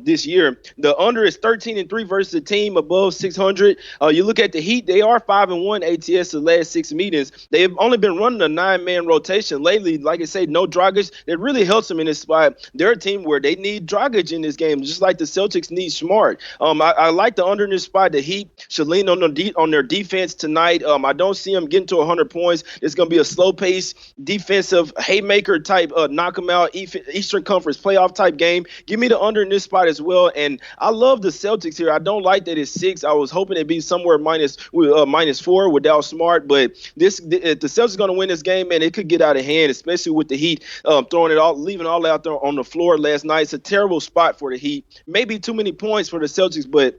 this year. The under is 13-3 versus a team above 600. You look at the Heat; they are 5-1 ATS the last 6 meetings. They've only been running a 9-man rotation lately. Like I say, no Dragic. It really helps them in this spot. They're a team where they need Dragic in this game, just like the Celtics need Smart. I like the under in this spot. The Heat should lean on their defense tonight. I don't see them getting to 100 points. It's going to be a slow-paced defensive haymaker type, knock them out, Eastern Conference playoff type game. Give me the under in this spot as well. And I love the Celtics here. I don't like that it's 6. I was hoping it'd be somewhere -4 without Smart, but if the Celtics are going to win this game, man, it could get out of hand, especially with the Heat leaving all out there on the floor last night. It's a terrible spot for the Heat. Maybe too many points for the Celtics, but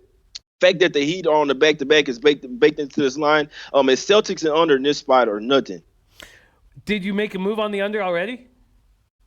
the fact that the Heat are on the back-to-back is baked into this line. It's Celtics and under in this spot or nothing. Did you make a move on the under already?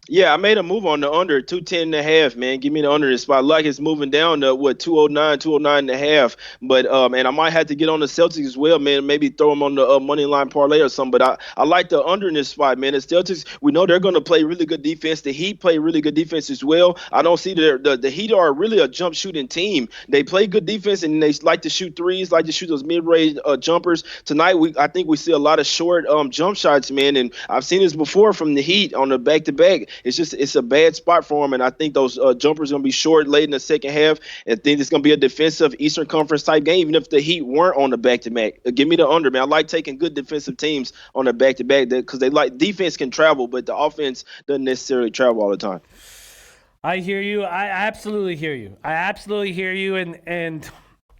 Yeah, I made a move on the under 210.5, man. Give me the under this spot. Like it's moving down to 209.5. But and I might have to get on the Celtics as well, man. Maybe throw them on the money line parlay or something. But I like the under in this spot, man. The Celtics, we know they're going to play really good defense. The Heat play really good defense as well. I don't see the Heat are really a jump shooting team. They play good defense and they like to shoot threes, like to shoot those mid-range jumpers. Tonight, I think we see a lot of short jump shots, man. And I've seen this before from the Heat on the back-to-back. it's a bad spot for him, and I think those jumpers going to be short late in the second half. And I think it's going to be a defensive Eastern Conference type game, even if the Heat weren't on the back-to-back. Give me the under, man. I like taking good defensive teams on the back-to-back because they like defense can travel, but the offense doesn't necessarily travel all the time. I hear you. I absolutely hear you. And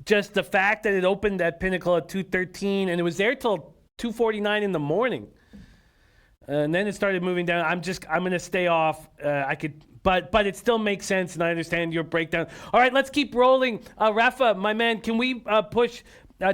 just the fact that it opened at Pinnacle at 2:13 and it was there till 2:49 in the morning, and then it started moving down. I'm going to stay off. But it still makes sense, and I understand your breakdown. All right, let's keep rolling. Rafa, my man, can we push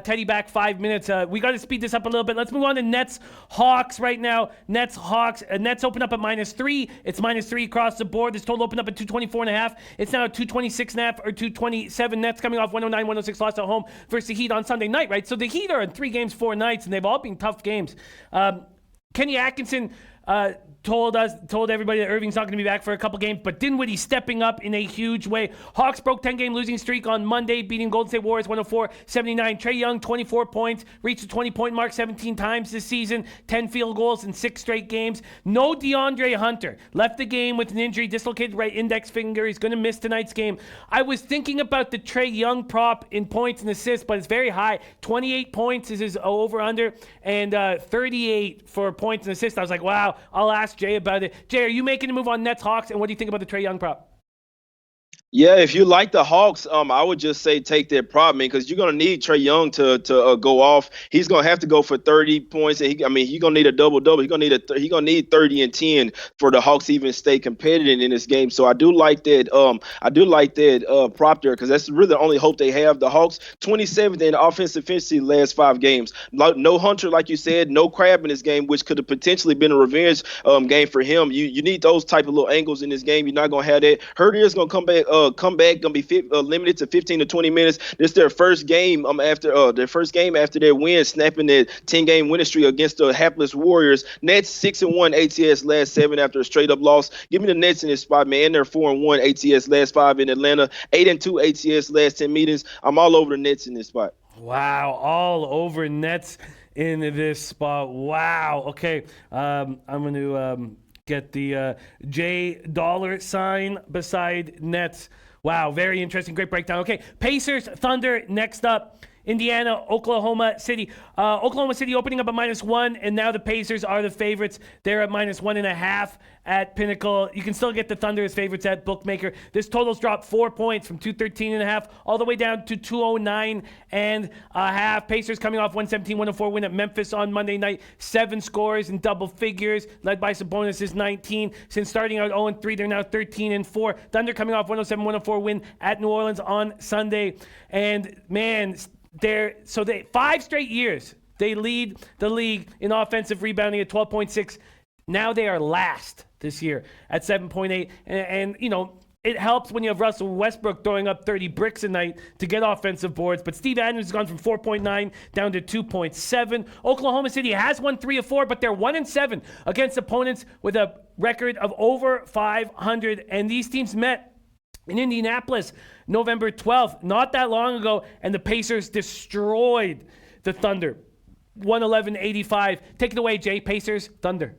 Teddy back 5 minutes? We got to speed this up a little bit. Let's move on to Nets Hawks right now. Nets Hawks. Nets open up at -3. It's -3 across the board. This total opened up at 224.5. It's now at 226.5 or 227. Nets coming off 109-106 loss at home versus the Heat on Sunday night, right? So the Heat are in 3 games, 4 nights, and they've all been tough games. Kenny Atkinson told everybody that Irving's not going to be back for a couple games, but Dinwiddie stepping up in a huge way. Hawks broke 10-game losing streak on Monday, beating Golden State Warriors 104-79. Trae Young, 24 points, reached the 20-point mark 17 times this season, 10 field goals in 6 straight games. No DeAndre Hunter. Left the game with an injury, dislocated right index finger. He's going to miss tonight's game. I was thinking about the Trae Young prop in points and assists, but it's very high. 28 points is his over-under, and 38 for points and assists. I was like, wow, I'll ask Jay about it. Jay, are you making a move on Nets Hawks, and what do you think about the Trae Young prop? Yeah, if you like the Hawks, I would just say take that prop, man, because you're gonna need Trae Young to go off. He's gonna have to go for 30 points, and he's gonna need a double-double. He's gonna need 30 and 10 for the Hawks to even stay competitive in this game. So I do like that. Prop there, because that's really the only hope they have. The Hawks 27th in offensive efficiency last 5 games. No Hunter, like you said, no Crab in this game, which could have potentially been a revenge game for him. You need those type of little angles in this game. You're not gonna have that. Herder is gonna come back, gonna be limited to 15 to 20 minutes. This is their first game after their win, snapping that 10-game winning streak against the hapless Warriors. Nets 6-1 ATS last 7 after a straight up loss. Give me the Nets in this spot, man. They're 4-1 ATS last 5 in Atlanta, 8-2 ATS last 10 meetings. I'm all over the Nets in this spot. Wow, all over Nets in this spot. Wow. Okay, I'm going to get the J dollar sign beside Nets. Wow, very interesting. Great breakdown. Okay, Pacers, Thunder, next up. Indiana, Oklahoma City. Oklahoma City opening up at -1, and now the Pacers are the favorites. They're at -1.5 at Pinnacle. You can still get the Thunder as favorites at Bookmaker. This total's dropped 4 points from 213.5 all the way down to 209.5. Pacers coming off 117-104 win at Memphis on Monday night. 7 scores in double figures, led by Sabonis' 19. Since starting out 0-3, they're now 13-4. Thunder coming off 107-104 win at New Orleans on Sunday. And man, they 5 straight years they lead the league in offensive rebounding at 12.6. Now they are last this year at 7.8, and you know, it helps when you have Russell Westbrook throwing up 30 bricks a night to get offensive boards. But Steve Adams has gone from 4.9 down to 2.7. Oklahoma City has won 3 of 4, but they're 1-7 against opponents with a record of over 500. And these teams met in Indianapolis November 12th, not that long ago, and the Pacers destroyed the Thunder. 111-85. Take it away, Jay. Pacers, Thunder.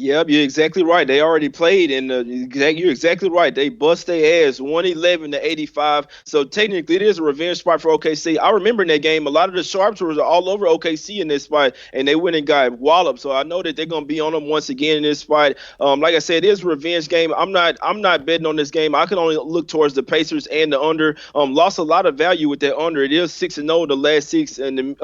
Yep, you're exactly right. They already played, and you're exactly right. They bust their ass 111-85. So technically, it is a revenge spot for OKC. I remember in that game, a lot of the sharps were all over OKC in this spot, and they went and got walloped. So I know that they're going to be on them once again in this spot. Like I said, it is a revenge game. I'm not betting on this game. I can only look towards the Pacers and the under. Lost a lot of value with that under. It is 6-0 the last 6 and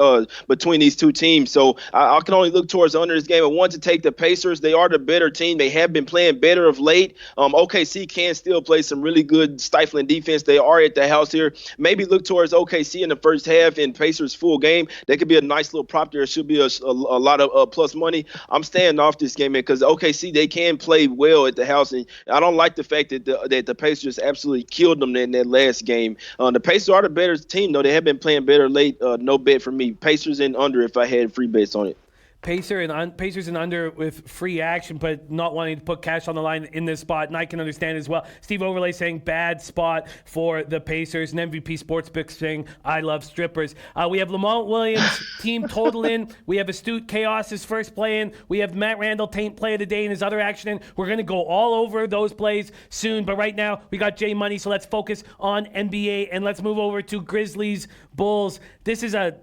between these two teams. So I can only look towards the under this game. I want to take the Pacers. They are the better team. They have been playing better of late. OKC can still play some really good stifling defense. They are at the house here. Maybe look towards OKC in the first half and Pacers full game. That could be a nice little prop there. It should be a lot of plus money. I'm staying off this game, man, because OKC, they can play well at the house. And I don't like the fact that the Pacers absolutely killed them in that last game. The Pacers are the better team, though. They have been playing better late. No bet for me. Pacers and under if I had free bets on it. Pacers and under with free action, but not wanting to put cash on the line in this spot, and I can understand as well. Steve Overlay saying bad spot for the Pacers, and MVP Sportsbook saying I love strippers. We have Lamont Williams team total in. We have Astute Chaos's first play in. We have Matt Randall Taint play of the day and his other action in. We're going to go all over those plays soon, but right now we got Jay Money, so let's focus on NBA and let's move over to Grizzlies Bulls. This is a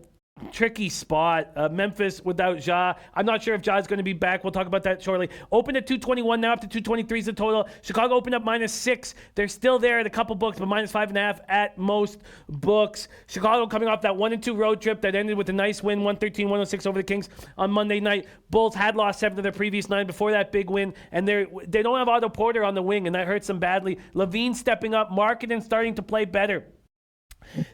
tricky spot. Memphis without Ja. I'm not sure if Ja's going to be back. We'll talk about that shortly. Opened at 221, now up to 223 is the total. Chicago opened up -6. They're still there at a couple books, but -5.5 at most books. Chicago coming off that 1-2 road trip that ended with a nice win, 113-106 over the Kings on Monday night. Bulls had lost 7 of their previous 9 before that big win, and they don't have Otto Porter on the wing, and that hurts them badly. Levine stepping up, Markkanen starting to play better.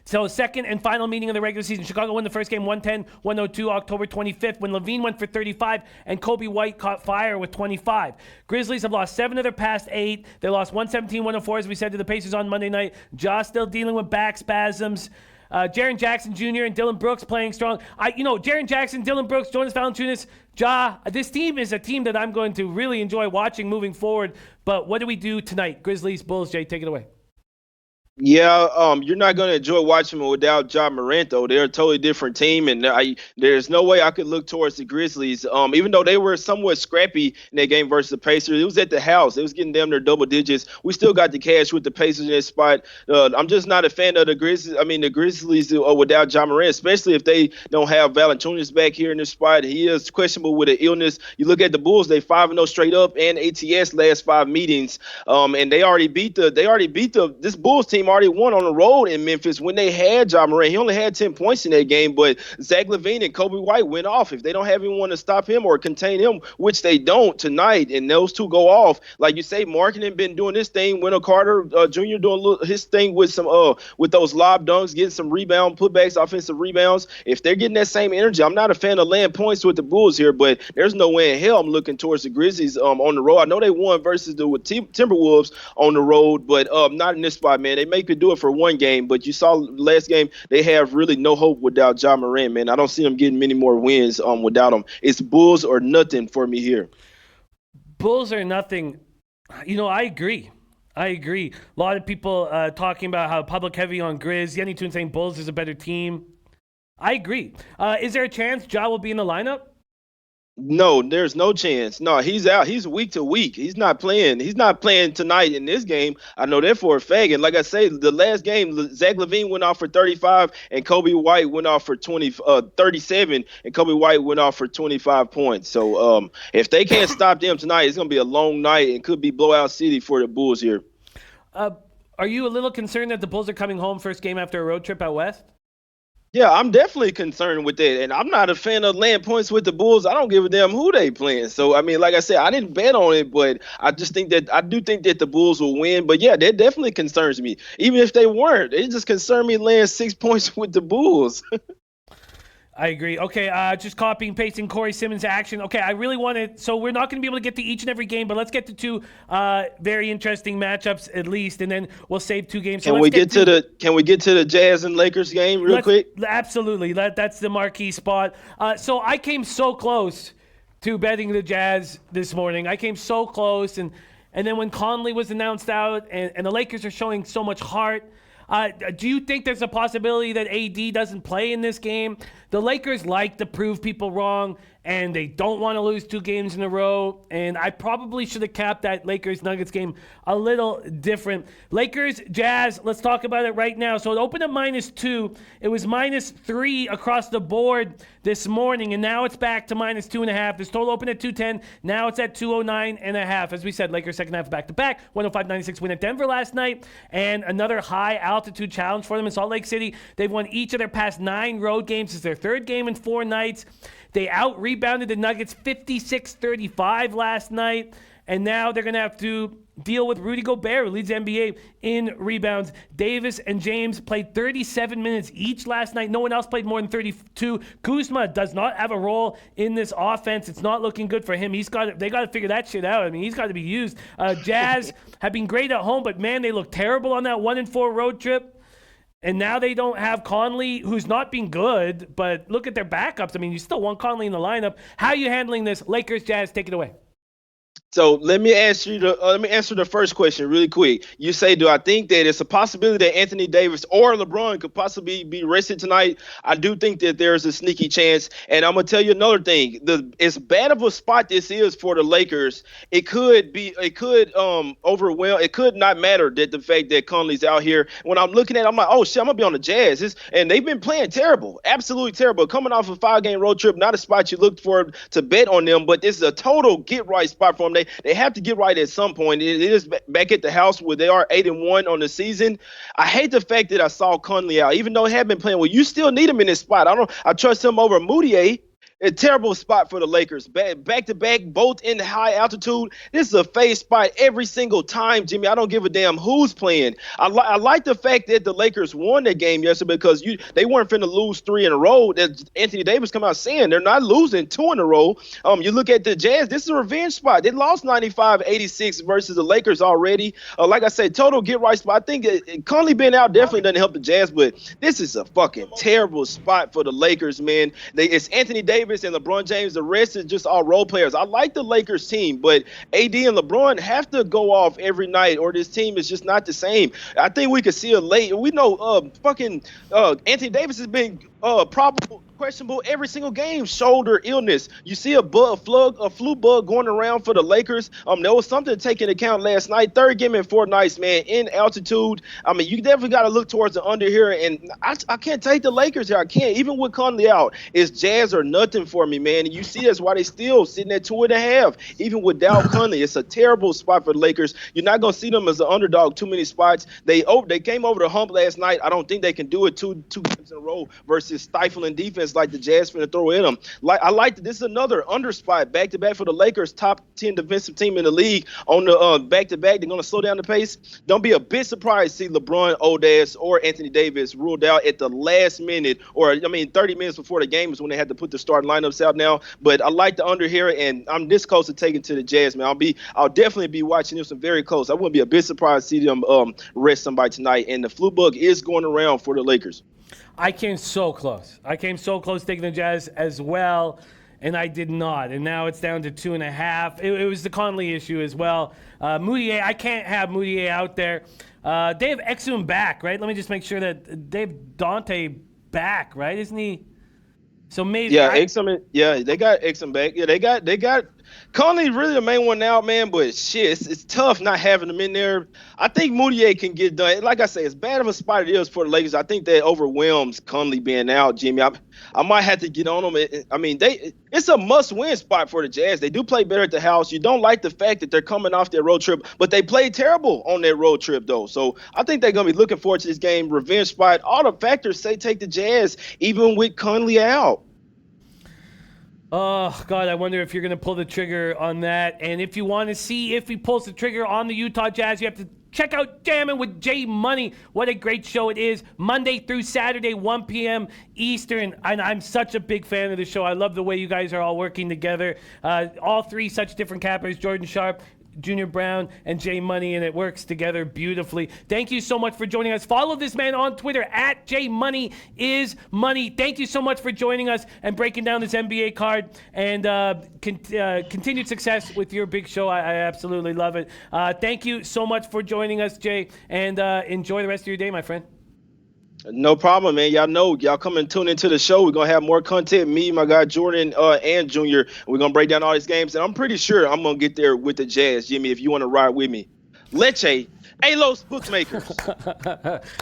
So second and final meeting of the regular season. Chicago won the first game 110-102 October 25th when Levine went for 35 and Kobe White caught fire with 25. Grizzlies have lost 7 of their past 8. They lost 117-104 as we said to the Pacers on Monday night. Ja still dealing with back spasms. Jaren Jackson Jr. and Dylan Brooks playing strong. Jaren Jackson, Dylan Brooks, Jonas Valanciunas, Ja. This team is a team that I'm going to really enjoy watching moving forward. But what do we do tonight? Grizzlies, Bulls, Jay, take it away. Yeah, you're not going to enjoy watching them without Ja Morant, though. They're a totally different team, and there's no way I could look towards the Grizzlies. Even though they were somewhat scrappy in that game versus the Pacers, it was at the house. It was getting them their double digits. We still got the cash with the Pacers in that spot. I'm just not a fan of the Grizzlies. The Grizzlies without Ja Morant, especially if they don't have Valanciunas back here in this spot. He is questionable with an illness. You look at the Bulls; they 5-0 straight up and ATS last 5 meetings, and they already beat this Bulls team. Already won on the road in Memphis when they had Ja Morant. He only had 10 points in that game, but Zach LaVine and Kobe White went off. If they don't have anyone to stop him or contain him, which they don't tonight, and those two go off, like you say, Markkanen been doing this thing. Wendell Carter Jr. doing his thing with some with those lob dunks, getting some rebound putbacks, offensive rebounds. If they're getting that same energy, I'm not a fan of laying points with the Bulls here, but there's no way in hell I'm looking towards the Grizzlies on the road. I know they won versus the Timberwolves on the road, but not in this spot, man. They could do it for one game, but you saw last game they have really no hope without Ja Morant, man. I don't see them getting many more wins without him. It's Bulls or nothing for me here. Bulls or nothing. I agree. A lot of people talking about how public heavy on Grizz. Yenny Toon saying Bulls is a better team. I agree. Is there a chance Ja will be in the lineup? No, there's no chance. No, he's out. He's week to week. He's not playing. He's not playing tonight in this game. I know that for a fact. And like I say, the last game, Zach LaVine went off for 35 and Kobe White went off for 37 and Kobe White went off for 25 points. So if they can't stop them tonight, it's going to be a long night and could be blowout city for the Bulls here. Are you a little concerned that the Bulls are coming home first game after a road trip out west? Yeah, I'm definitely concerned with that. And I'm not a fan of laying points with the Bulls. I don't give a damn who they playing. So, like I said, I didn't bet on it, but I do think that the Bulls will win. But, yeah, that definitely concerns me. Even if they weren't, it just concerned me laying 6 points with the Bulls. I agree. Okay, just copying, pasting Corey Simmons' action. Okay, I really wanted – so we're not going to be able to get to each and every game, but let's get to 2 very interesting matchups at least, and then we'll save 2 games. So Can we get to the Jazz and Lakers game real quick? Absolutely. That's the marquee spot. So I came so close to betting the Jazz this morning. I came so close, and then when Conley was announced out and the Lakers are showing so much heart, do you think there's a possibility that AD doesn't play in this game? The Lakers like to prove people wrong, and they don't want to lose 2 games in a row. And I probably should have capped that Lakers-Nuggets game a little different. Lakers-Jazz, let's talk about it right now. So it opened at -2. It was -3 across the board this morning, and now it's back to -2.5. This total opened at 210. Now it's at 209.5. As we said, Lakers second half back-to-back. 105-96 win at Denver last night, and another high-altitude challenge for them in Salt Lake City. They've won each of their past 9 road games. It's their 3rd game in 4 nights. They out-rebounded the Nuggets 56-35 last night, and now they're going to have to deal with Rudy Gobert, who leads the NBA in rebounds. Davis and James played 37 minutes each last night. No one else played more than 32. Kuzma does not have a role in this offense. It's not looking good for him. They got to figure that shit out. He's got to be used. Jazz have been great at home, but man, they look terrible on that 1-4 road trip. And now they don't have Conley, who's not been good, but look at their backups. I mean, you still want Conley in the lineup. How are you handling this? Lakers, Jazz, take it away. So let me answer the first question really quick. You say, do I think that it's a possibility that Anthony Davis or LeBron could possibly be rested tonight? I do think that there's a sneaky chance. And I'm gonna tell you another thing. As bad of a spot this is for the Lakers, it could overwhelm. It could not matter that the fact that Conley's out here. When I'm looking at it, I'm like, oh shit, I'm gonna be on the Jazz. And they've been playing terrible, absolutely terrible. Coming off a 5-game road trip, not a spot you looked for to bet on them, but this is a total get right spot for them. They have to get right at some point. It is back at the house where they are 8-1 on the season. I hate the fact that I saw Conley out, even though he had been playing well. You still need him in this spot. I trust him over Moutier. A terrible spot for the Lakers. Back to back, both in high altitude. This is a phase spot every single time, Jimmy. I don't give a damn who's playing. I like the fact that the Lakers won that game yesterday because they weren't finna lose 3 in a row. That Anthony Davis come out saying they're not losing 2 in a row. You look at the Jazz. This is a revenge spot. They lost 95-86 versus the Lakers already. Like I said, total get right spot. I think Conley being out definitely doesn't help the Jazz, but this is a fucking terrible spot for the Lakers, man. It's Anthony Davis and LeBron James. The rest is just all role players. I like the Lakers team, but AD and LeBron have to go off every night or this team is just not the same. I think we could see a late. We know Anthony Davis has been probable, questionable every single game. Shoulder illness. You see a flu bug going around for the Lakers. There was something to take into account last night. Third game in 4 nights, man, in altitude. I mean, you definitely got to look towards the under here, and I can't take the Lakers here. I can't. Even with Conley out, it's Jazz or nothing for me, man. And you see that's why they still sitting at 2.5, even without Conley. It's a terrible spot for the Lakers. You're not gonna see them as an underdog too many spots. They came over the hump last night. I don't think they can do it two games in a row versus stifling defense like the Jazz finna throw in them. I like that. This is another under spot back to back for the Lakers, top 10 defensive team in the league on the back to back. They're gonna slow down the pace. Don't be a bit surprised to see LeBron, Odas, or Anthony Davis ruled out at the last minute, 30 minutes before the game is when they had to put the starting lineups out now. But I like the under here, and I'm this close to taking to the Jazz, man. I'll definitely be watching this one very close. I wouldn't be a bit surprised to see them rest somebody tonight. And the flu bug is going around for the Lakers. I came so close. Taking the Jazz as well, and I did not. And now it's down to 2.5. It was the Conley issue as well. Moutier, I can't have Moutier out there. They have Exum back, right? Let me just make sure that they have Dante back, right? Isn't he? So maybe they got Exum back. Yeah, they got Conley really the main one now, man. But shit, it's tough not having him in there. I think Moutier can get done. Like I say, as bad of a spot it is for the Lakers, I think that overwhelms Conley being out. Jimmy, I might have to get on them. It's a must-win spot for the Jazz. They do play better at the house. You don't like the fact that they're coming off their road trip, but they played terrible on their road trip though. So I think they're gonna be looking forward to this game. Revenge spot. All the factors say take the Jazz, even with Conley out. Oh, God, I wonder if you're going to pull the trigger on that. And if you want to see if he pulls the trigger on the Utah Jazz, you have to check out Jammin' with J Money. What a great show it is. Monday through Saturday, 1 p.m. Eastern. And I'm such a big fan of the show. I love the way you guys are all working together. All three such different cappers, Jordan Sharp, Junior Brown, and J Money, and it works together beautifully. Thank you so much for joining us. Follow this man on Twitter at JMoneyIsMoney. Thank you so much for joining us and breaking down this NBA card, and continued success with your big show. I absolutely love it. Thank you so much for joining us, Jay, and enjoy the rest of your day, my friend. No problem, man. Y'all know, y'all come and tune into the show. We're going to have more content. Me, my guy Jordan, and Junior. We're going to break down all these games. And I'm pretty sure I'm going to get there with the Jazz, Jimmy, if you want to ride with me. Leche, Alos Bookmakers.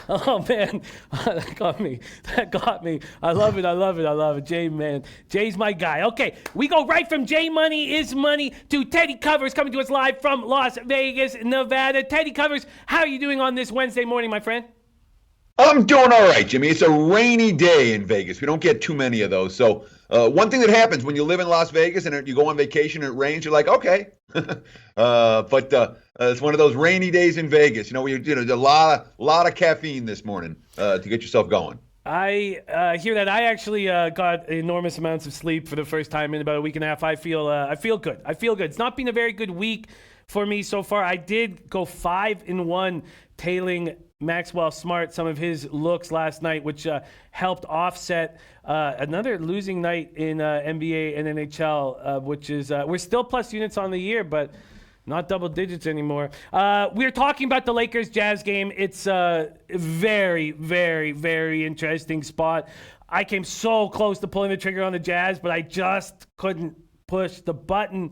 Oh, man. That got me. I love it. Jay, man. Jay's my guy. Okay, we go right from J Money is Money to Teddy Covers, coming to us live from Las Vegas, Nevada. Teddy Covers, how are you doing on this Wednesday morning, my friend? I'm doing all right, Jimmy. It's a rainy day in Vegas. We don't get too many of those. So one thing that happens when you live in Las Vegas and you go on vacation and it rains, you're like, okay. But it's one of those rainy days in Vegas. You know, a lot of caffeine this morning to get yourself going. I hear that. I actually got enormous amounts of sleep for the first time in about a week and a half. I feel good. I feel good. It's not been a very good week for me so far. I did go 5-1 tailing Maxwell Smart, some of his looks last night, which helped offset another losing night in NBA and NHL, which is we're still plus units on the year, but not double digits anymore. We're talking about the Lakers-Jazz game. It's a very, very, very interesting spot. I came so close to pulling the trigger on the Jazz, but I just couldn't push the button.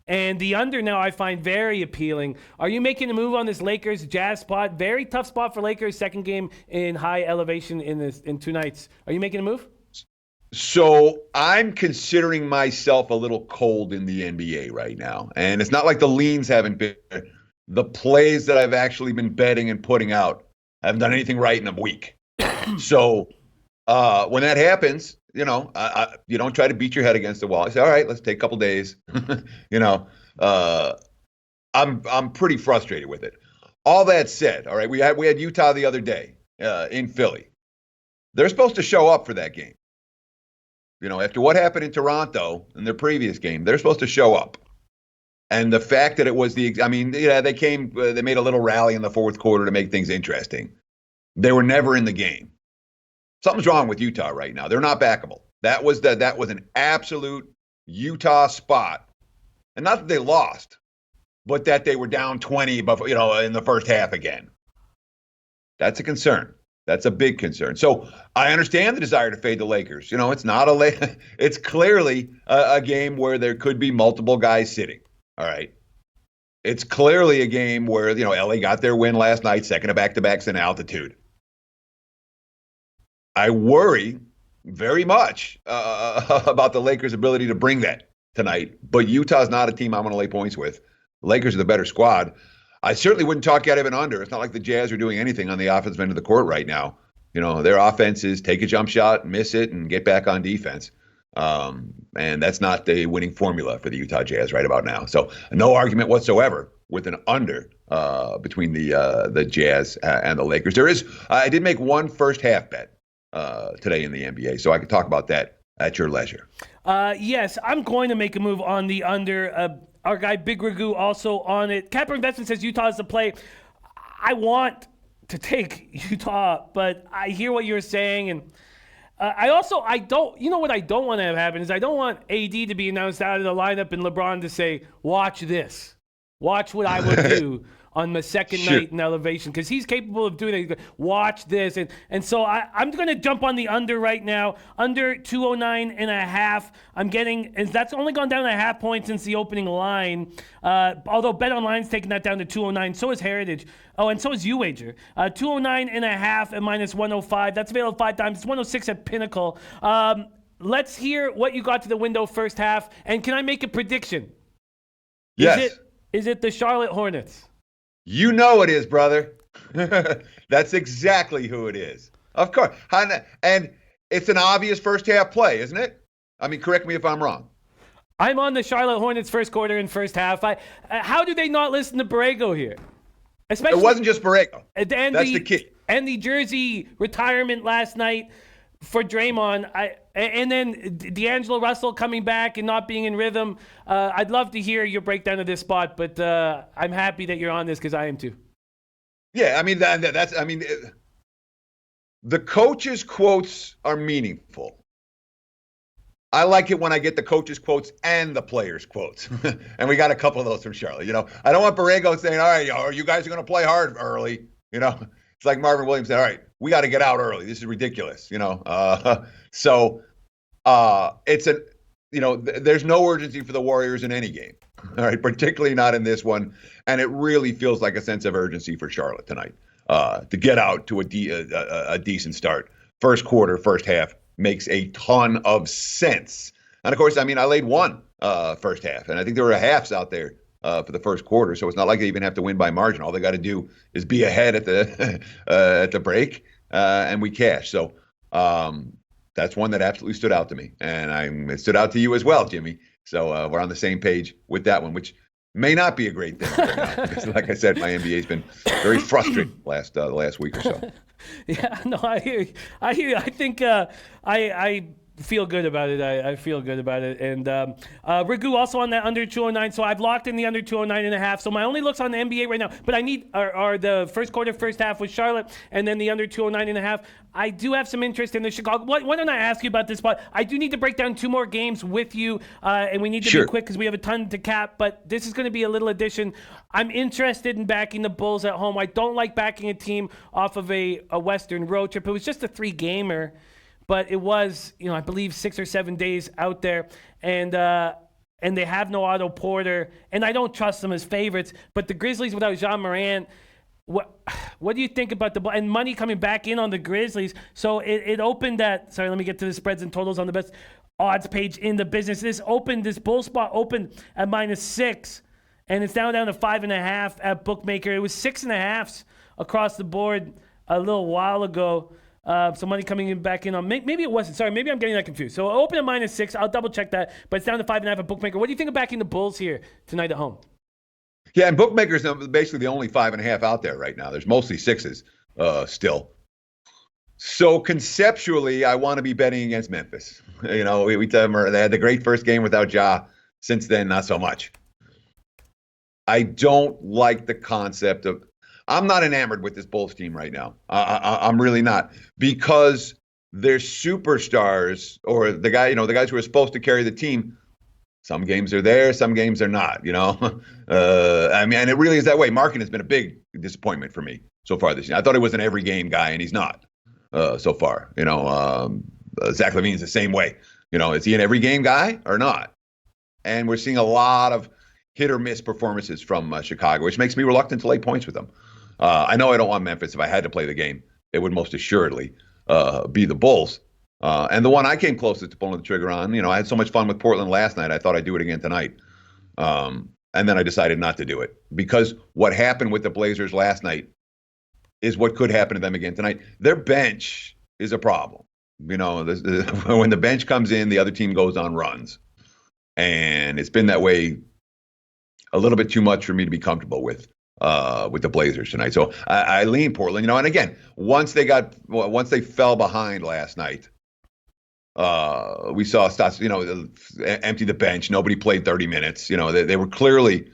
And the under now I find very appealing. Are you making a move on this Lakers-Jazz spot? Very tough spot for Lakers. Second game in high elevation in 2 nights. Are you making a move? So I'm considering myself a little cold in the NBA right now. And it's not like the leans haven't been. The plays that I've actually been betting and putting out, I haven't done anything right in a week. So when that happens, you know, you don't try to beat your head against the wall. I say, all right, let's take a couple days. You know, I'm pretty frustrated with it. All that said, all right, we had Utah the other day in Philly. They're supposed to show up for that game. You know, after what happened in Toronto in their previous game, they're supposed to show up. And the fact that it was they made a little rally in the fourth quarter to make things interesting. They were never in the game. Something's wrong with Utah right now. They're not backable. That was an absolute Utah spot. And not that they lost, but that they were down 20, but, you know, in the first half again. That's a concern. That's a big concern. So I understand the desire to fade the Lakers. You know, it's not it's clearly a game where there could be multiple guys sitting. All right. It's clearly a game where, you know, LA got their win last night, second of back-to-backs in altitude. I worry very much about the Lakers' ability to bring that tonight. But Utah's not a team I'm going to lay points with. The Lakers are the better squad. I certainly wouldn't talk out of an under. It's not like the Jazz are doing anything on the offensive end of the court right now. You know, their offense is take a jump shot, miss it, and get back on defense. And that's not the winning formula for the Utah Jazz right about now. So no argument whatsoever with an under between the Jazz and the Lakers. I did make one first half bet today in the NBA, so I could talk about that at your leisure. Yes, I'm going to make a move on the under. Our guy Big Ragu also on it. Capper Investment says Utah is the play. I want to take Utah, but I hear what you're saying, and I don't. You know what I don't want to have happen is I don't want AD to be announced out of the lineup and LeBron to say, "Watch this, watch what I will do." On the second night in elevation, because he's capable of doing it. Watch this. And so I'm going to jump on the under right now. Under 209.5. I'm getting, and that's only gone down a half point since the opening line. Although BetOnline's taking that down to 209. So is Heritage. Oh, and so is UWager. 209.5 at minus 105. That's available 5 times. It's 106 at Pinnacle. Let's hear what you got to the window first half. And can I make a prediction? Yes. Is it the Charlotte Hornets? You know it is, brother. That's exactly who it is. Of course. And it's an obvious first half play, isn't it? I mean, correct me if I'm wrong. I'm on the Charlotte Hornets first quarter and first half. How do they not listen to Borrego here? Especially, it wasn't just Borrego. That's the key. And the jersey retirement last night for Draymond. And then D'Angelo Russell coming back and not being in rhythm. I'd love to hear your breakdown of this spot, but I'm happy that you're on this because I am too. Yeah, I mean, the coaches' quotes are meaningful. I like it when I get the coaches' quotes and the players' quotes. And we got a couple of those from Charlotte. You know, I don't want Borrego saying, all right, you guys are going to play hard early. You know, it's like Marvin Williams said, all right, we got to get out early. This is ridiculous. You know, there's no urgency for the Warriors in any game. All right, particularly not in this one. And it really feels like a sense of urgency for Charlotte tonight to get out to a decent start. First quarter, first half makes a ton of sense. And of course, I mean, I laid one first half, and I think there were halves out there for the first quarter. So it's not like they even have to win by margin. All they got to do is be ahead at the at the break, and we cash. So that's one that absolutely stood out to me, and it stood out to you as well, Jimmy. So we're on the same page with that one, which may not be a great thing right now, because, like I said, my NBA has been very frustrated the last week or so. Yeah, no, I hear you. I hear you. I think I feel good about it. I feel good about it. And Ragu also on that under 209. So I've locked in the under 209.5. So my only looks on the NBA right now, but I need are the first quarter, first half with Charlotte, and then the under 209.5. I do have some interest in the Chicago. Why don't I ask you about this spot? I do need to break down 2 more games with you, and we need to be quick because we have a ton to cap. But this is going to be a little addition. I'm interested in backing the Bulls at home. I don't like backing a team off of a Western road trip. It was just a 3-gamer. But it was, I believe 6 or 7 days out there, and they have no Otto Porter, and I don't trust them as favorites. But the Grizzlies without Jean Morant, what do you think about and money coming back in on the Grizzlies? So it opened at, sorry, let me get to the spreads and totals on the best odds page in the business. This bull spot opened at -6, and it's now down to 5.5 at Bookmaker. It was 6.5s across the board a little while ago. So money coming back in on, maybe it wasn't. Sorry, maybe I'm getting that confused. So open at -6. I'll double check that, but it's down to 5.5 at Bookmaker. What do you think of backing the Bulls here tonight at home? Yeah, and Bookmaker's basically the only 5.5 out there right now. There's mostly 6s still. So conceptually, I want to be betting against Memphis. We tell them they had the great first game without Ja. Since then, not so much. I don't like the concept of. I'm not enamored with this Bulls team right now. I'm really not, because their superstars, or the guys who are supposed to carry the team. Some games are there, some games are not. And it really is that way. Markin has been a big disappointment for me so far this year. I thought he was an every game guy, and he's not so far. Zach LaVine's the same way. Is he an every game guy or not? And we're seeing a lot of hit or miss performances from Chicago, which makes me reluctant to lay points with them. I know I don't want Memphis. If I had to play the game, it would most assuredly be the Bulls. And the one I came closest to pulling the trigger on, I had so much fun with Portland last night. I thought I'd do it again tonight. And then I decided not to do it, because what happened with the Blazers last night is what could happen to them again tonight. Their bench is a problem. When the bench comes in, the other team goes on runs. And it's been that way a little bit too much for me to be comfortable with the Blazers tonight. So I lean Portland, and again, once they fell behind last night, we saw Stotts, empty the bench. Nobody played 30 minutes. They were clearly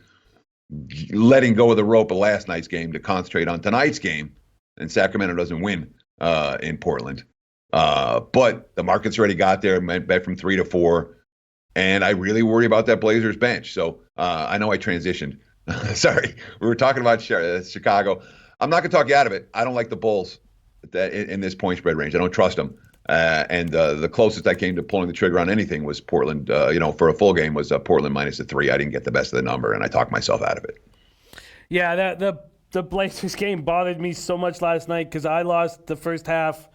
letting go of the rope of last night's game to concentrate on tonight's game, and Sacramento doesn't win in Portland. But the market's already got there, bet from 3 to 4, and I really worry about that Blazers bench. So I know I transitioned. Sorry, we were talking about Chicago. I'm not going to talk you out of it. I don't like the Bulls in this point spread range. I don't trust them. And the closest I came to pulling the trigger on anything was Portland. For a full game was Portland -3. I didn't get the best of the number, and I talked myself out of it. Yeah, the Blazers game bothered me so much last night because I lost the first half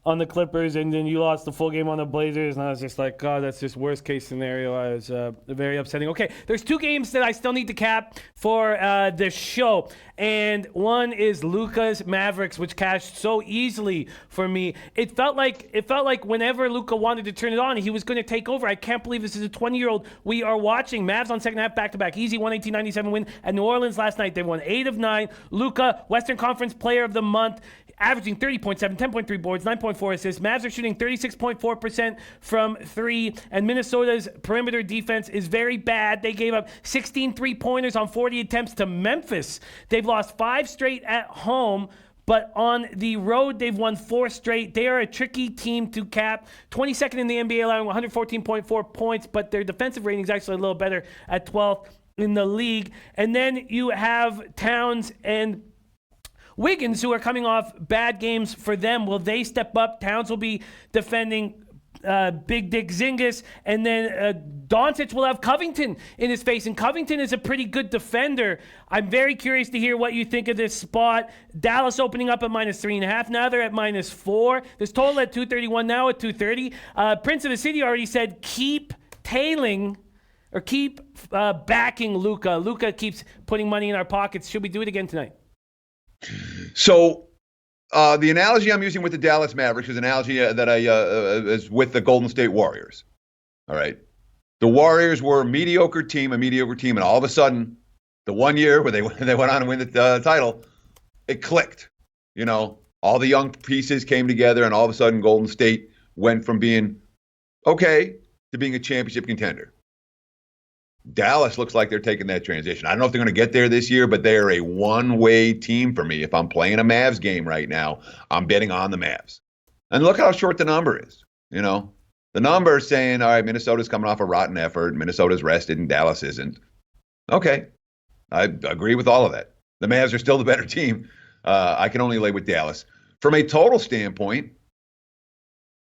on the Clippers, and then you lost the full game on the Blazers, and I was just like, God, that's just worst case scenario. I was very upsetting. Okay, there's 2 games that I still need to cap for the show, and one is Luka's Mavericks, which cashed so easily for me. It felt like whenever Luka wanted to turn it on, he was going to take over. I can't believe this is a 20-year-old we are watching. Mavs on second half back-to-back. Easy 118-97 win at New Orleans last night. They won 8 of 9. Luka, Western Conference Player of the Month, averaging 30.7, 10.3 boards, 9.4 assists. Mavs are shooting 36.4% from 3, and Minnesota's perimeter defense is very bad. They gave up 16 3-pointers on 40 attempts to Memphis. They've lost 5 straight at home, but on the road, they've won 4 straight. They are a tricky team to cap. 22nd in the NBA, allowing 114.4 points, but their defensive rating is actually a little better at 12th in the league. And then you have Towns and Wiggins, who are coming off bad games for them. Will they step up? Towns will be defending Big Dick Zingis, and then Doncic will have Covington in his face, and Covington is a pretty good defender. I'm very curious to hear what you think of this spot. Dallas opening up at -3.5. Now they're at -4. This total at 231, now at 230. Prince of the City already said keep tailing or keep backing Luka. Luka keeps putting money in our pockets. Should we do it again tonight? So the analogy I'm using with the Dallas Mavericks is an analogy that is with the Golden State Warriors. All right. The Warriors were a mediocre team, and all of a sudden, the one year where they went on to win the title, it clicked. All the young pieces came together, and all of a sudden Golden State went from being okay to being a championship contender. Dallas looks like they're taking that transition. I don't know if they're going to get there this year, but they are a one-way team for me. If I'm playing a Mavs game right now, I'm betting on the Mavs. And look how short the number is. The number is saying, all right, Minnesota's coming off a rotten effort. Minnesota's rested and Dallas isn't. Okay. I agree with all of that. The Mavs are still the better team. I can only lay with Dallas. From a total standpoint,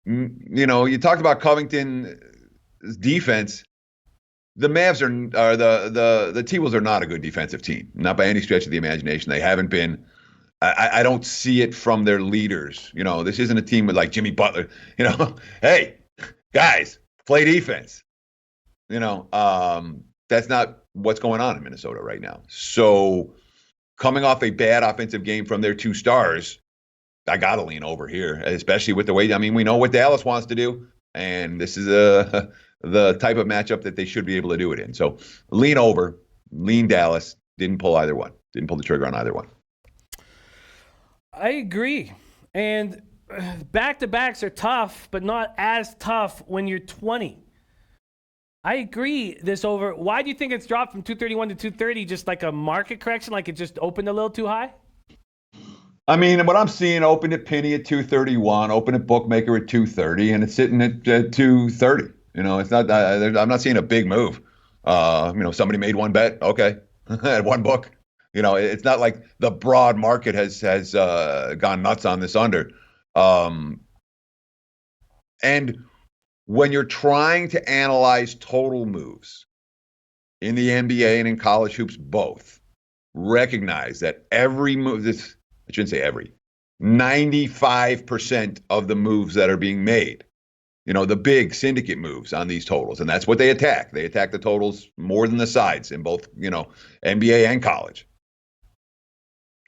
you talked about Covington's defense. The Mavs are the T-Wolves are not a good defensive team, not by any stretch of the imagination. They haven't been. I don't see it from their leaders. This isn't a team with like Jimmy Butler. Hey, guys, play defense. That's not what's going on in Minnesota right now. So coming off a bad offensive game from their two stars, I got to lean over here, especially with the way, we know what Dallas wants to do, and this is the type of matchup that they should be able to do it in. So lean over, lean Dallas, didn't pull either one, didn't pull the trigger on either one. I agree. And back-to-backs are tough, but not as tough when you're 20. I agree this over. Why do you think it's dropped from 231 to 230? Just like a market correction, like it just opened a little too high? What I'm seeing, open at Penny at 231, open at Bookmaker at 230, and it's sitting at 230. It's not. I'm not seeing a big move. Somebody made one bet. Okay, at one book. It's not like the broad market has gone nuts on this under. And when you're trying to analyze total moves in the NBA and in college hoops both, recognize that every move, I shouldn't say every, 95% of the moves that are being made, the big syndicate moves on these totals, and that's what they attack. They attack the totals more than the sides in both, NBA and college.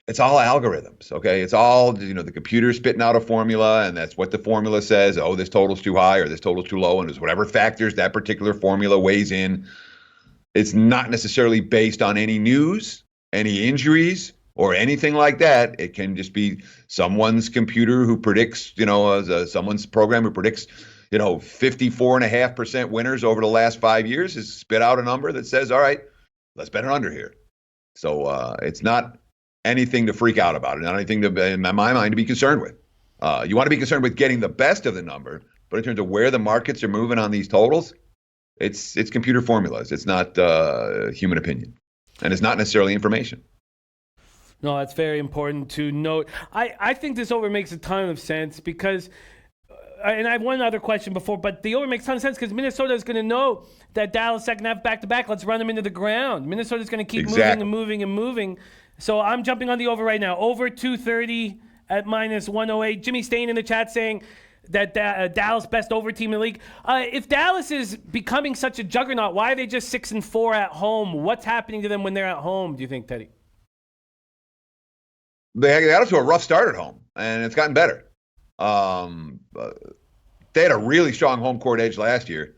It's all algorithms, okay? It's all, the computer spitting out a formula, and that's what the formula says. Oh, this total's too high or this total's too low, and there's whatever factors that particular formula weighs in. It's not necessarily based on any news, any injuries, or anything like that. It can just be someone's computer who predicts, someone's program who predicts, 54.5% winners over the last 5 years has spit out a number that says, all right, let's bet an under here. So it's not anything to freak out about, not anything to, in my mind, to be concerned with. You want to be concerned with getting the best of the number, but in terms of where the markets are moving on these totals, it's computer formulas. It's not human opinion, and it's not necessarily information. No, that's very important to note. I think this over makes a ton of sense because, and I have one other question before, but the over makes a ton of sense because Minnesota is going to know that Dallas second half back-to-back, let's run them into the ground. Minnesota's going to keep moving and moving and moving. So I'm jumping on the over right now. Over 230 at minus 108. Jimmy Stain in the chat saying that Dallas best over team in the league. If Dallas is becoming such a juggernaut, why are they just 6-4 at home? What's happening to them when they're at home, do you think, Teddy? They got up to a rough start at home, and it's gotten better. They had a really strong home court edge last year.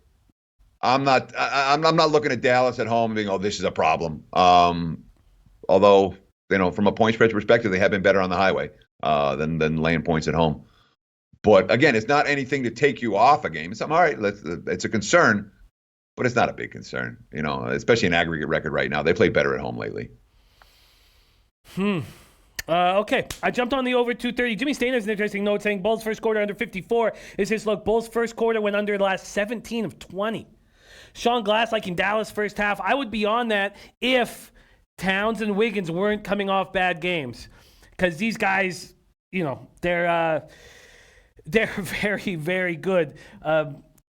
I'm not looking at Dallas at home and being, oh, this is a problem. Although, from a point spread perspective, they have been better on the highway than laying points at home. But again, it's not anything to take you off a game. It's all right. It's a concern, but it's not a big concern. Especially an aggregate record right now. They play better at home lately. Okay, I jumped on the over 230. Jimmy Stain has an interesting note saying Bulls first quarter under 54 is his look. Bulls first quarter went under the last 17 of 20. Sean Glass liking Dallas first half. I would be on that if Towns and Wiggins weren't coming off bad games, because these guys, they're very, very good.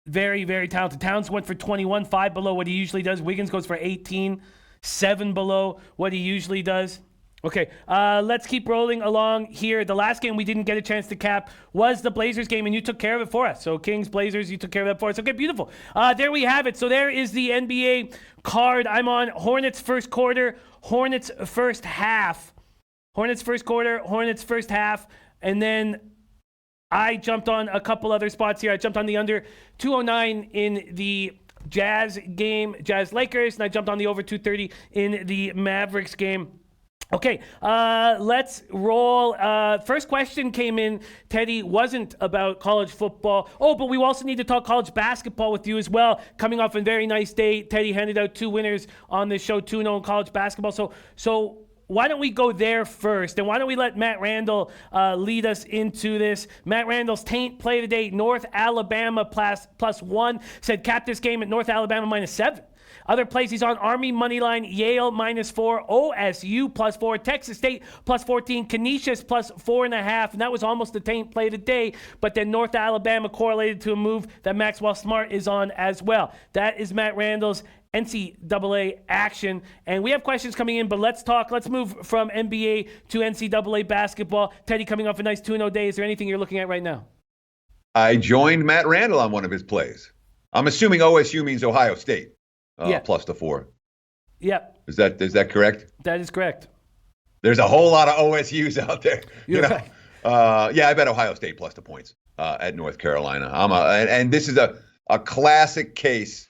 Very, very talented. Towns went for 21, 5 below what he usually does. Wiggins goes for 18, 7 below what he usually does. Okay, let's keep rolling along here. The last game we didn't get a chance to cap was the Blazers game, and you took care of it for us. So Kings, Blazers, you took care of it for us. Okay, beautiful. There we have it. So there is the NBA card. I'm on Hornets first quarter, Hornets first half. Hornets first quarter, Hornets first half. And then I jumped on a couple other spots here. I jumped on the under 209 in the Jazz game, Jazz Lakers, and I jumped on the over 230 in the Mavericks game. Okay, let's roll. First question came in, Teddy, wasn't about college football. Oh, but we also need to talk college basketball with you as well. Coming off a very nice day, Teddy handed out 2 winners on this show, 2-0 in college basketball. So why don't we go there first? And why don't we let Matt Randall lead us into this? Matt Randall's taint play today, North Alabama +1. Said cap this game at North Alabama -7. Other plays he's on: Army moneyline, Yale -4, OSU +4, Texas State +14, Canisius +4.5, and that was almost the taint play today. But then North Alabama correlated to a move that Maxwell Smart is on as well. That is Matt Randall's NCAA action. And we have questions coming in, but let's move from NBA to NCAA basketball. Teddy, coming off a nice 2-0 day, is there anything you're looking at right now? I joined Matt Randall on one of his plays. I'm assuming OSU means Ohio State. Yeah. +4. Yep. Is that correct? That is correct. There's a whole lot of OSUs out there. You're right. I bet Ohio State plus the points at North Carolina. And this is a classic case.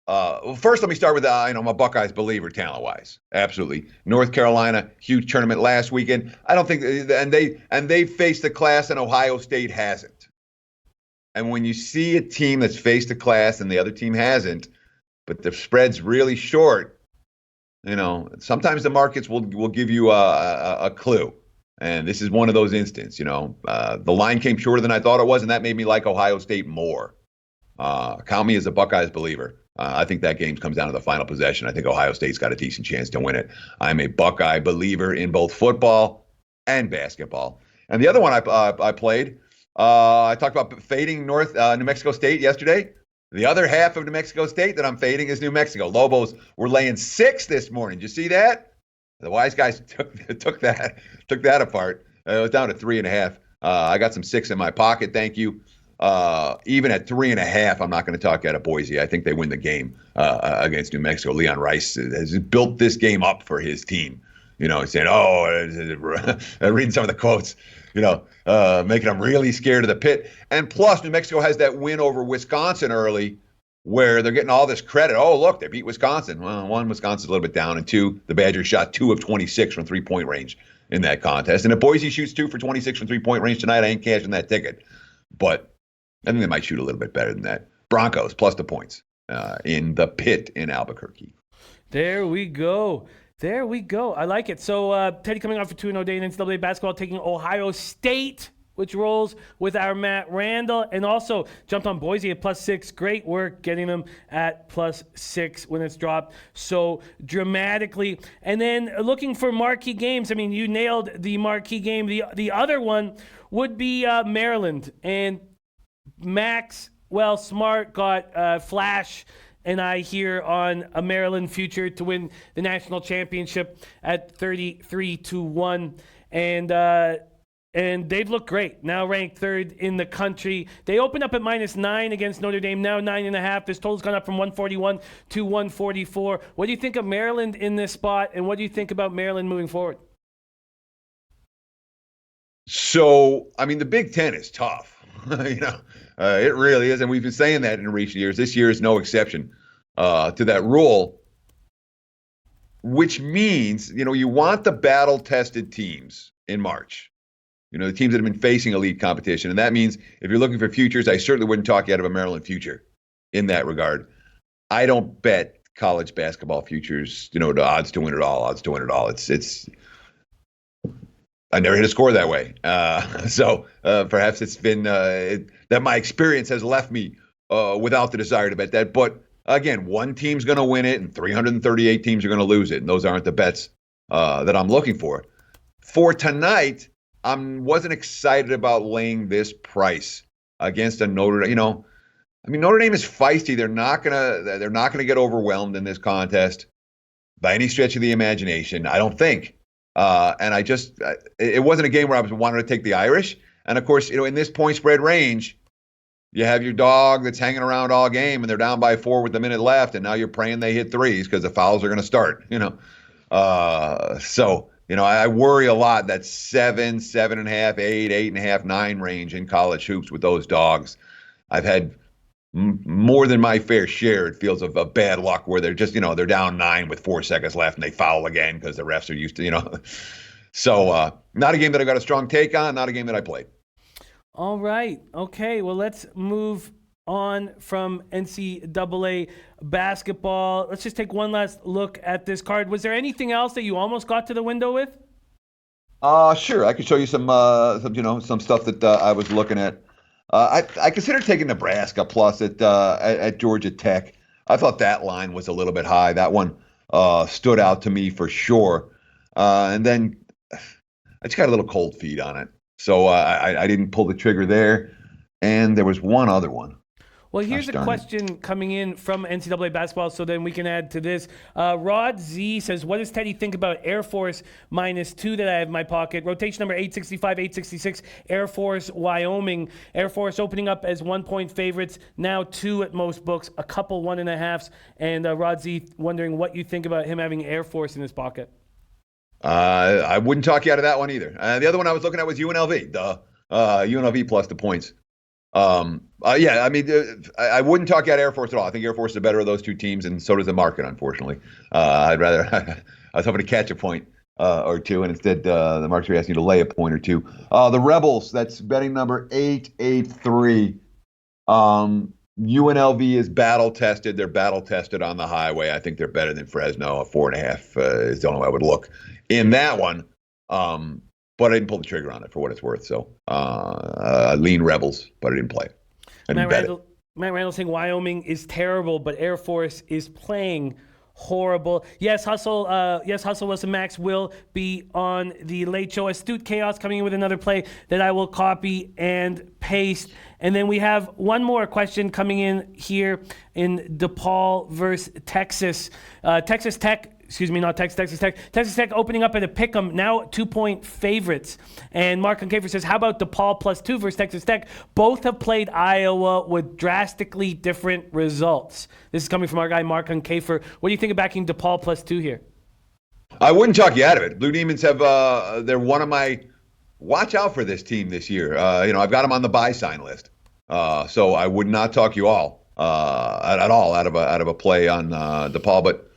First, let me start with I'm a Buckeyes believer talent-wise. Absolutely. North Carolina, huge tournament last weekend. I don't think, and they faced a class and Ohio State hasn't. And when you see a team that's faced a class and the other team hasn't, but the spread's really short, sometimes the markets will give you a clue. And this is one of those instances, the line came shorter than I thought it was, and that made me like Ohio State more. Count me as a Buckeyes believer. I think that game comes down to the final possession. I think Ohio State's got a decent chance to win it. I'm a Buckeye believer in both football and basketball. And the other one I played, I talked about fading New Mexico State yesterday. The other half of New Mexico State that I'm fading is New Mexico. Lobos were laying 6 this morning. Did you see that? The wise guys took that apart. It was down to 3.5. I got some 6 in my pocket. Thank you. Even at 3.5, I'm not going to talk out of Boise. I think they win the game against New Mexico. Leon Rice has built this game up for his team. He's saying, reading some of the quotes, making them really scared of the pit. And plus, New Mexico has that win over Wisconsin early where they're getting all this credit. Oh, look, they beat Wisconsin. Well, 1, Wisconsin's a little bit down, and 2, the Badgers shot 2 of 26 from three-point range in that contest. And if Boise shoots 2 for 26 from three-point range tonight, I ain't cashing that ticket. But I think they might shoot a little bit better than that. Broncos plus the points in the pit in Albuquerque. There we go. I like it. So Teddy coming off a 2-0 day in NCAA basketball, taking Ohio State, which rolls with our Matt Randall, and also jumped on Boise at +6. Great work getting them at +6 when it's dropped so dramatically. And then looking for marquee games. I mean, you nailed the marquee game. The other one would be Maryland. And Maxwell Smart got Flash and I here on a Maryland future to win the national championship at 33-1. And they've looked great. Now ranked 3rd in the country. They opened up at -9 against Notre Dame, now 9.5. This total's gone up from 141 to 144. What do you think of Maryland in this spot, and what do you think about Maryland moving forward? So, the Big Ten is tough. It really is. And we've been saying that in recent years. This year is no exception to that rule, which means, you want the battle-tested teams in March. The teams that have been facing elite competition. And that means if you're looking for futures, I certainly wouldn't talk you out of a Maryland future in that regard. I don't bet college basketball futures, the odds to win it all. It's I never hit a score that way. So perhaps it's been that my experience has left me without the desire to bet that. But again, one team's going to win it and 338 teams are going to lose it. And those aren't the bets that I'm looking for. For tonight, I wasn't excited about laying this price against a Notre Dame. Notre Dame is feisty. They're not gonna get overwhelmed in this contest by any stretch of the imagination, I don't think. And it wasn't a game where I was wanting to take the Irish. And of course, in this point spread range, you have your dog that's hanging around all game and they're down by 4 with a minute left. And now you're praying they hit threes because the fouls are going to start, I worry a lot that 7, 7.5, 8, 8.5, 9 range in college hoops with those dogs. I've had more than my fair share, it feels, of bad luck where they're just, they're down 9 with 4 seconds left and they foul again because the refs are used to. So not a game that I got a strong take on, not a game that I played. All right. Okay. Well, let's move on from NCAA basketball. Let's just take one last look at this card. Was there anything else that you almost got to the window with? Sure. I could show you some stuff that I was looking at. I considered taking Nebraska plus at Georgia Tech. I thought that line was a little bit high. That one stood out to me for sure. And then I just got a little cold feet on it. So I didn't pull the trigger there. And there was one other one. Well, here's a question coming in from NCAA basketball, so then we can add to this. Rod Z says, what does Teddy think about Air Force -2 that I have in my pocket? Rotation number 865, 866, Air Force, Wyoming. Air Force opening up as 1-point favorites, now 2 at most books, a couple 1.5s. And Rod Z wondering what you think about him having Air Force in his pocket. I wouldn't talk you out of that one either. The other one I was looking at was UNLV, UNLV plus the points. I I wouldn't talk out Air Force at all. I think Air Force is the better of those two teams, and so does the market, unfortunately. I'd rather, I was hoping to catch a point or two, and instead the market's asking you to lay a point or two. The Rebels, that's betting number 883. UNLV is battle tested. They're battle tested on the highway. I think they're better than Fresno. A 4.5 is the only way I would look in that one. But I didn't pull the trigger on it for what it's worth. So lean Rebels, but I didn't play it. Matt Randall saying Wyoming is terrible, but Air Force is playing horrible. Yes, Hustle Wilson Max will be on the late show. Astute Chaos coming in with another play that I will copy and paste. And then we have one more question coming in here in DePaul versus Texas. Texas Tech opening up at a pick'em, now 2-point favorites. And Mark Uncafer says, how about DePaul +2 versus Texas Tech? Both have played Iowa with drastically different results. This is coming from our guy, Mark Uncafer. What do you think of backing DePaul +2 here? I wouldn't talk you out of it. Blue Demons have, they're one of my, watch out for this team this year. I've got them on the buy sign list. So I would not talk you all at all out of a play on DePaul, but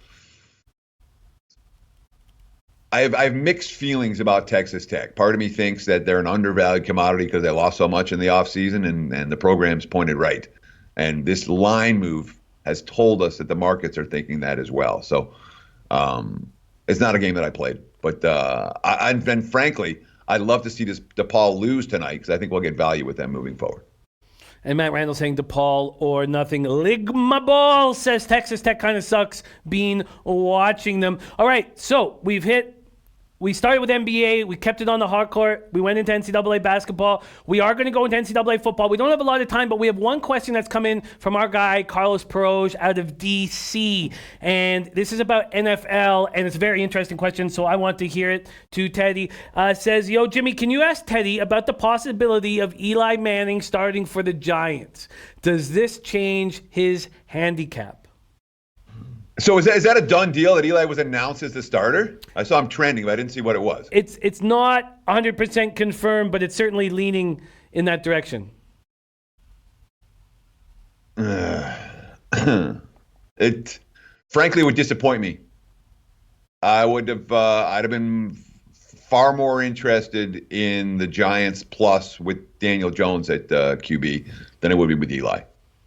I have mixed feelings about Texas Tech. Part of me thinks that they're an undervalued commodity because they lost so much in the offseason and the program's pointed right. And this line move has told us that the markets are thinking that as well. So it's not a game that I played. But and frankly, I'd love to see this DePaul lose tonight because I think we'll get value with them moving forward. And Matt Randall saying DePaul or nothing. Ligma Ball says Texas Tech kind of sucks being watching them. All right, so we started with NBA. We kept it on the hard court. We went into NCAA basketball. We are going to go into NCAA football. We don't have a lot of time, but we have one question that's come in from our guy, Carlos Peroge, out of D.C. And this is about NFL, and it's a very interesting question, so I want to hear it to Teddy. Says, yo, Jimmy, can you ask Teddy about the possibility of Eli Manning starting for the Giants? Does this change his handicap? So is that a done deal that Eli was announced as the starter? I saw him trending, but I didn't see what it was. It's not 100% confirmed, but it's certainly leaning in that direction. It frankly would disappoint me. I'd have been far more interested in the Giants plus with Daniel Jones at QB than I would be with Eli.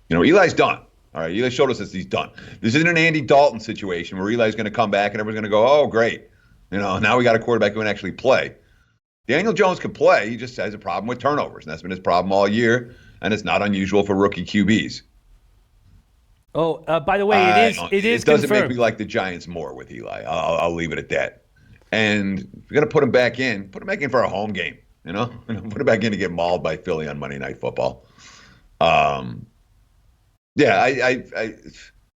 Eli's done. All right, Eli showed us that he's done. This isn't an Andy Dalton situation where Eli's going to come back and everyone's going to go, oh, great. Now we got a quarterback who can actually play. Daniel Jones can play. He just has a problem with turnovers, and that's been his problem all year, and it's not unusual for rookie QBs. Oh, by the way, it is It doesn't confirmed. make me like the Giants more with Eli. I'll leave it at that. And we're going to put him back in. Put him back in for a home game, Put him back in to get mauled by Philly on Monday Night Football. Yeah,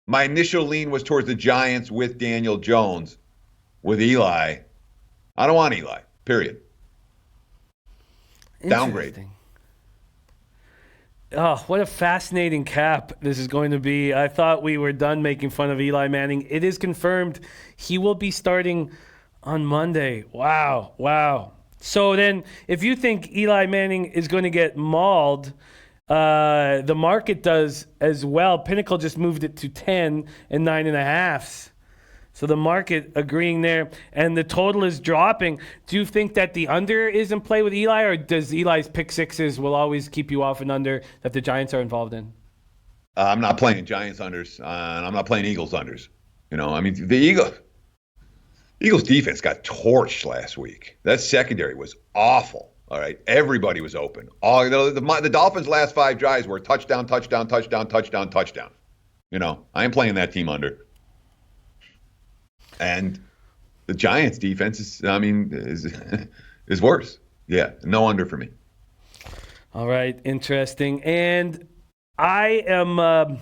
my initial lean was towards the Giants with Daniel Jones. With Eli, I don't want Eli, period. Downgrade. Oh, what a fascinating cap this is going to be. I thought we were done making fun of Eli Manning. It is confirmed he will be starting on Monday. Wow. So then if you think Eli Manning is going to get mauled, The market does as well. Pinnacle just moved it to 10 and 9.5. So the market agreeing there, and the total is dropping. Do you think that the under is in play with Eli, or does Eli's pick sixes will always keep you off an under that the Giants are involved in? I'm not playing Giants unders, and I'm not playing Eagles unders. I mean, the Eagles defense got torched last week. That secondary was awful. All right, everybody was open. The Dolphins' last 5 drives were touchdown, touchdown, touchdown, touchdown, touchdown. I ain't playing that team under. And the Giants' defense is worse. Yeah, no under for me. All right, interesting. And I am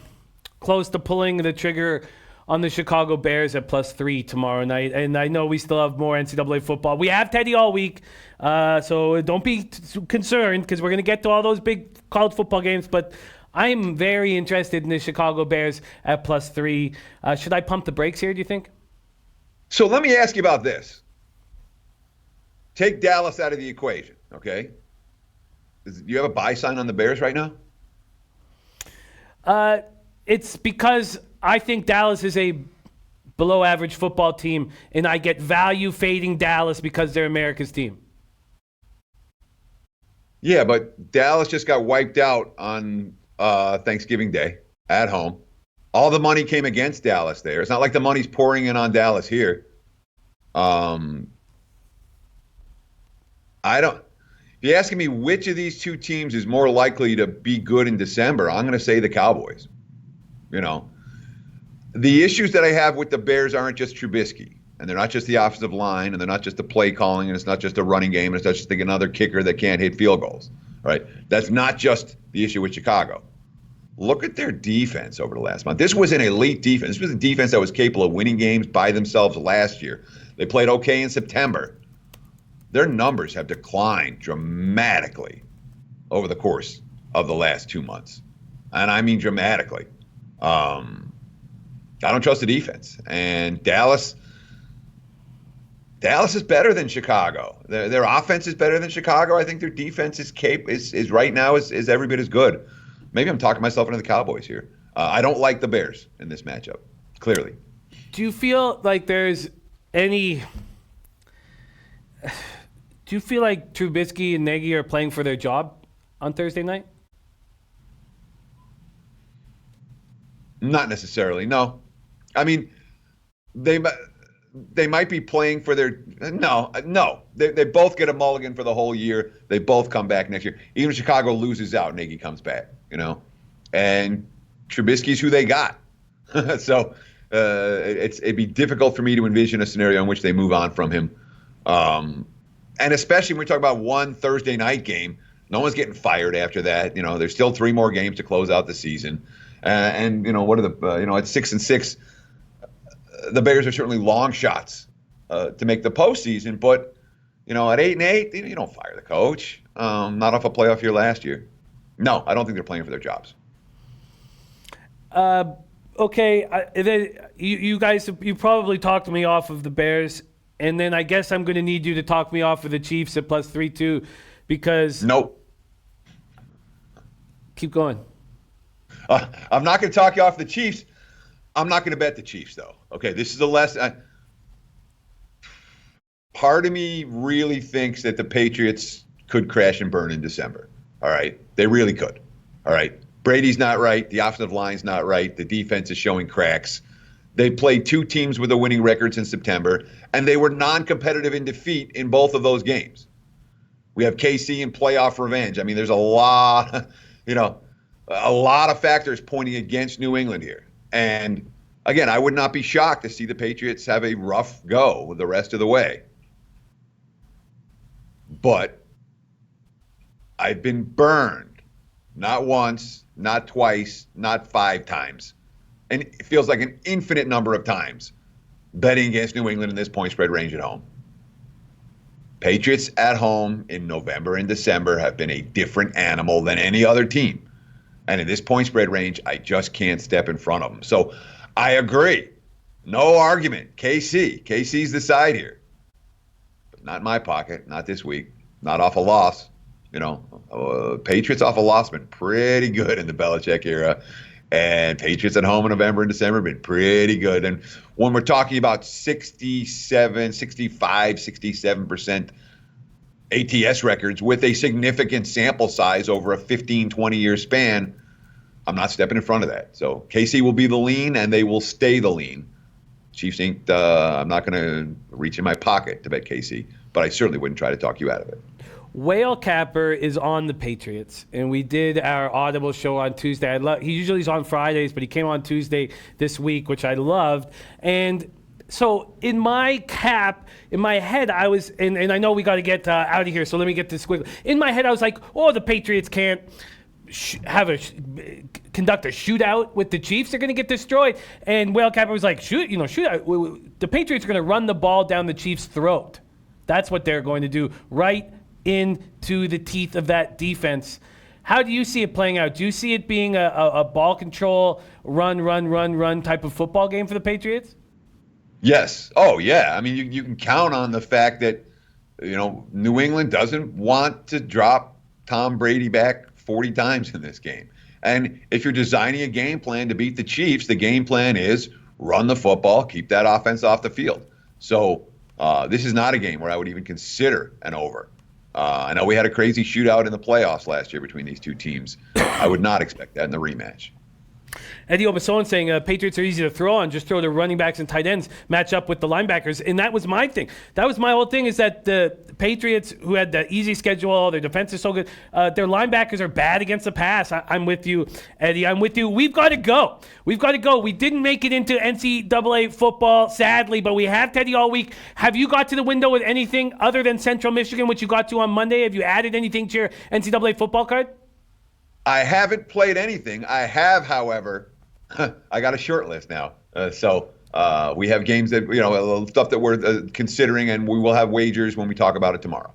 close to pulling the trigger on the Chicago Bears at +3 tomorrow night. And I know we still have more NCAA football. We have Teddy all week, so don't be concerned because we're going to get to all those big college football games. But I'm very interested in the Chicago Bears at +3. Should I pump the brakes here, do you think? So let me ask you about this. Take Dallas out of the equation, okay? Do you have a buy sign on the Bears right now? It's because I think Dallas is a below average football team, and I get value fading Dallas because they're America's team. Yeah, but Dallas just got wiped out on Thanksgiving Day at home. All the money came against Dallas there. It's not like the money's pouring in on Dallas here. If you're asking me which of these two teams is more likely to be good in December, I'm going to say the Cowboys. The issues that I have with the Bears aren't just Trubisky, and they're not just the offensive line, and they're not just the play calling, and it's not just a running game, and it's not just another kicker that can't hit field goals. All right, that's not just the issue with Chicago. Look at their defense over the last month. This was an elite defense. This was a defense that was capable of winning games by themselves last year. They played okay in September. Their numbers have declined dramatically over the course of the last 2 months. And I mean dramatically. I don't trust the defense. And Dallas is better than Chicago. Their offense is better than Chicago. I think their defense is right now is every bit as good. Maybe I'm talking myself into the Cowboys here. I don't like the Bears in this matchup, clearly. Do you feel like there's any... Do you feel like Trubisky and Nagy are playing for their job on Thursday night? Not necessarily, no. I mean, they might be playing for their... No. They both get a mulligan for the whole year. They both come back next year. Even if Chicago loses out, Nagy comes back, And Trubisky's who they got. So it'd be difficult for me to envision a scenario in which they move on from him. And especially when we talk about one Thursday night game, no one's getting fired after that. There's still 3 more games to close out the season. And what are the, at 6-6, the Bears are certainly long shots to make the postseason. But, at 8-8, you don't fire the coach. Not off a playoff year last year. No, I don't think they're playing for their jobs. Okay. You guys, you probably talked me off of the Bears. And then I guess I'm going to need you to talk me off of the Chiefs at +3 too, because... Nope. Keep going. I'm not going to talk you off the Chiefs. I'm not going to bet the Chiefs, though. Okay, this is the lesson. Part of me really thinks that the Patriots could crash and burn in December. All right? They really could. All right? Brady's not right. The offensive line's not right. The defense is showing cracks. They played 2 teams with a winning record in September, and they were non-competitive in defeat in both of those games. We have KC in playoff revenge. I mean, there's a lot of factors pointing against New England here. And again, I would not be shocked to see the Patriots have a rough go the rest of the way. But I've been burned, not once, not twice, not 5 times. And it feels like an infinite number of times betting against New England in this point spread range at home. Patriots at home in November and December have been a different animal than any other team. And in this point spread range, I just can't step in front of them. So I agree. No argument. KC's the side here. But not in my pocket, not this week, not off a loss. Patriots off a loss been pretty good in the Belichick era. And Patriots at home in November and December have been pretty good. And when we're talking about 67% ATS records with a significant sample size over a 15, 20-year span, I'm not stepping in front of that. So KC will be the lean, and they will stay the lean. Chiefs ain't, I'm not going to reach in my pocket to bet KC, but I certainly wouldn't try to talk you out of it. Whale Capper is on the Patriots, and we did our Audible show on Tuesday. He usually is on Fridays, but he came on Tuesday this week, which I loved. And so in my head, I was, and I know we got to get out of here, so let me get this quick. In my head, I was like, oh, the Patriots can't conduct a shootout with the Chiefs. They're going to get destroyed. And Whale Capper was like, shootout. The Patriots are going to run the ball down the Chiefs' throat. That's what they're going to do, right into the teeth of that defense. How do you see it playing out? Do you see it being a ball control, run type of football game for the Patriots? Yes. Oh, yeah. I mean, you can count on the fact that, New England doesn't want to drop Tom Brady back 40 times in this game. And if you're designing a game plan to beat the Chiefs, the game plan is run the football, keep that offense off the field. So this is not a game where I would even consider an over. I know we had a crazy shootout in the playoffs last year between these two teams. I would not expect that in the rematch. Eddie Obasoan saying Patriots are easy to throw on. Just throw the running backs and tight ends, match up with the linebackers. And that was my thing. That was my whole thing, is that the Patriots, who had the easy schedule, their defense is so good, their linebackers are bad against the pass. I'm with you, Eddie. I'm with you. We've got to go. We didn't make it into NCAA football, sadly, but we have Teddy all week. Have you got to the window with anything other than Central Michigan, which you got to on Monday? Have you added anything to your NCAA football card? I haven't played anything. I have, however, I got a short list now. So we have games that, stuff that we're considering, and we will have wagers when we talk about it tomorrow.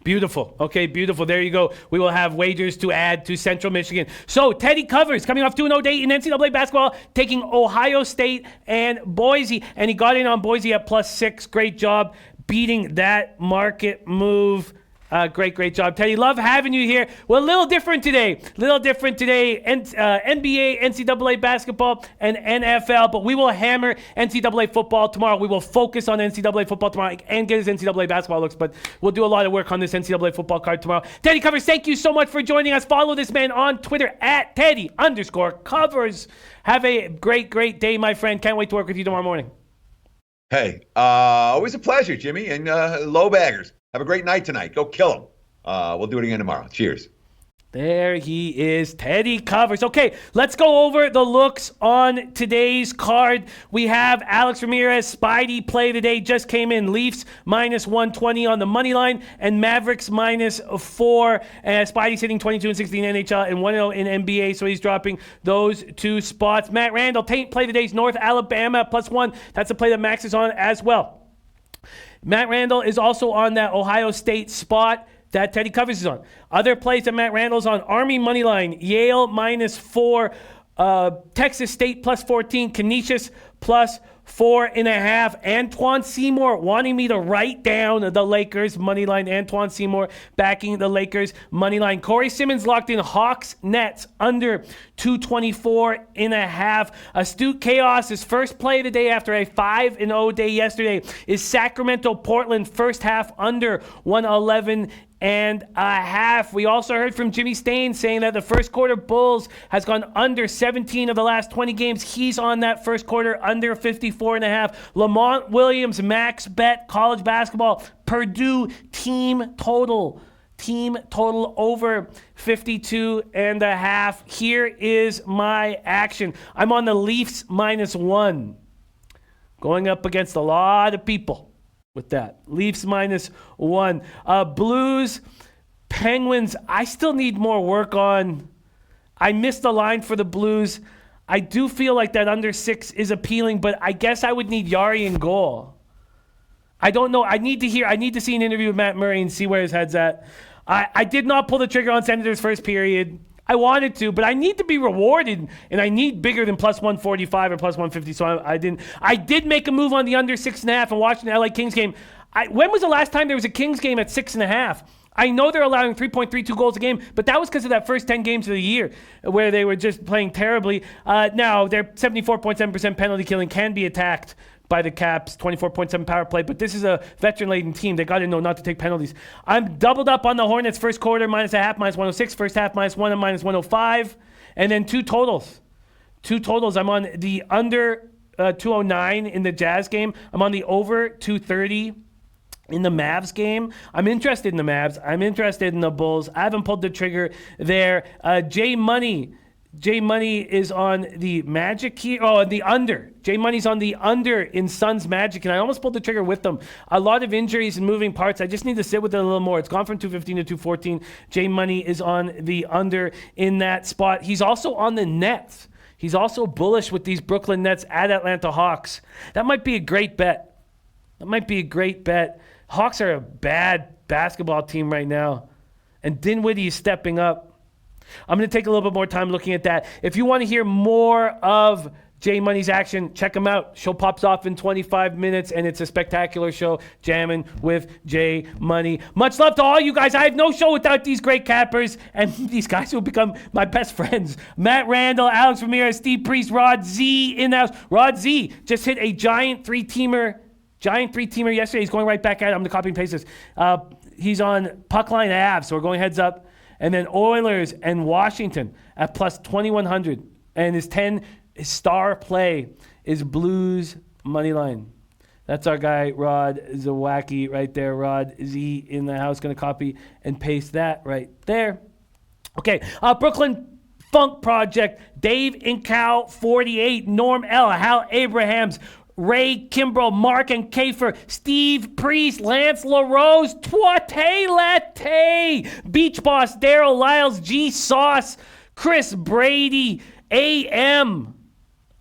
Beautiful. Okay, beautiful. There you go. We will have wagers to add to Central Michigan. So Teddy covers, coming off 2-0 day in NCAA basketball, taking Ohio State and Boise. And he got in on Boise at +6. Great job beating that market move. Great job, Teddy. Love having you here. Well, a little different today. NBA, NCAA basketball, and NFL. But we will hammer NCAA football tomorrow. We will focus on NCAA football tomorrow and get his NCAA basketball looks. But we'll do a lot of work on this NCAA football card tomorrow. Teddy Covers, thank you so much for joining us. Follow this man on Twitter at Teddy_Covers. Have a great day, my friend. Can't wait to work with you tomorrow morning. Hey, always a pleasure, Jimmy. And low baggers. Have a great night tonight. Go kill them. We'll do it again tomorrow. Cheers. There he is, Teddy Covers. Okay, let's go over the looks on today's card. We have Alex Ramirez, Spidey play today, just came in. Leafs -120 on the money line, and Mavericks -4. Spidey's hitting 22 and 16 in NHL and 1-0 in NBA, so he's dropping those two spots. Matt Randall, Taint play today's North Alabama +1. That's a play that Max is on as well. Matt Randall is also on that Ohio State spot that Teddy Covers is on. Other plays that Matt Randall's on: Army moneyline, Yale -4, Texas State +14, Canisius +4.5. Antoine Seymour wanting me to write down the Lakers moneyline. Antoine Seymour backing the Lakers moneyline. Corey Simmons locked in Hawks Nets under 224.5. Astute Chaos, his first play of the day after a 5-0 day yesterday, is Sacramento Portland first half under 111.5. We also heard from Jimmy Stain saying that the first quarter Bulls has gone under 17 of the last 20 games. He's on that first quarter under 54.5. Lamont Williams, max bet, college basketball, Purdue team total over 52.5. Here is my action. I'm on the Leafs -1. Going up against a lot of people with that. Leafs -1. Blues, Penguins, I still need more work on. I missed the line for the Blues. I do feel like that under 6 is appealing, but I guess I would need Yari in goal. I don't know. I need to see an interview with Matt Murray and see where his head's at. I did not pull the trigger on Senators first period. I wanted to, but I need to be rewarded, and I need bigger than +145 or +150, so I didn't. I did make a move on the under 6.5 and watching the LA Kings game. When was the last time there was a Kings game at 6.5? I know they're allowing 3.32 goals a game, but that was because of that first 10 games of the year where they were just playing terribly. Now, their 74.7% penalty killing can be attacked by the Caps, 24.7 power play, but this is a veteran-laden team. They got to know not to take penalties. I'm doubled up on the Hornets first quarter, -0.5, -106, first half, -1 and -105, and then two totals. I'm on the under 209 in the Jazz game. I'm on the over 230 in the Mavs game. I'm interested in the Mavs. I'm interested in the Bulls. I haven't pulled the trigger there. J Money is on the Magic here. Oh, the under. J Money's on the under in Suns Magic, and I almost pulled the trigger with them. A lot of injuries and moving parts. I just need to sit with it a little more. It's gone from 215 to 214. J Money is on the under in that spot. He's also on the Nets. He's also bullish with these Brooklyn Nets at Atlanta Hawks. That might be a great bet. Hawks are a bad basketball team right now, and Dinwiddie is stepping up. I'm going to take a little bit more time looking at that. If you want to hear more of J Money's action, check him out. Show pops off in 25 minutes, and it's a spectacular show, Jamming with J Money. Much love to all you guys. I have no show without these great cappers, and these guys will become my best friends. Matt Randall, Alex Ramirez, Steve Priest, Rod Z in the house. Rod Z just hit a giant three-teamer yesterday. He's going right back at it. I'm going to copy and paste this. He's on Puckline Avs, so we're going heads up. And then Oilers and Washington at plus 2,100. And his star play is Blues money line. That's our guy, Rod Zawacki, right there. Rod Z in the house. Going to copy and paste that right there. Okay, Brooklyn Funk Project. Dave Incow, 48. Norm L. Hal Abrahams. Ray Kimbrell, Mark and Kafer, Steve Priest, Lance LaRose, Twate Latte, Beach Boss, Daryl Lyles, G Sauce, Chris Brady, AM,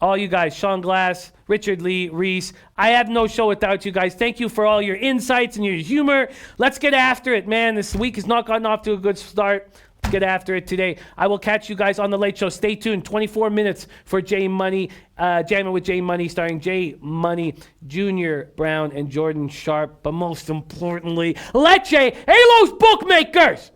all you guys, Sean Glass, Richard Lee, Reese. I have no show without you guys. Thank you for all your insights and your humor. Let's get after it, man. This week has not gotten off to a good start. Let's get after it today. I will catch you guys on the Late Show. Stay tuned. 24 minutes for J Money, Jamming with J Money, starring J Money, Junior Brown, and Jordan Sharp. But most importantly, Leche, Halos Bookmakers!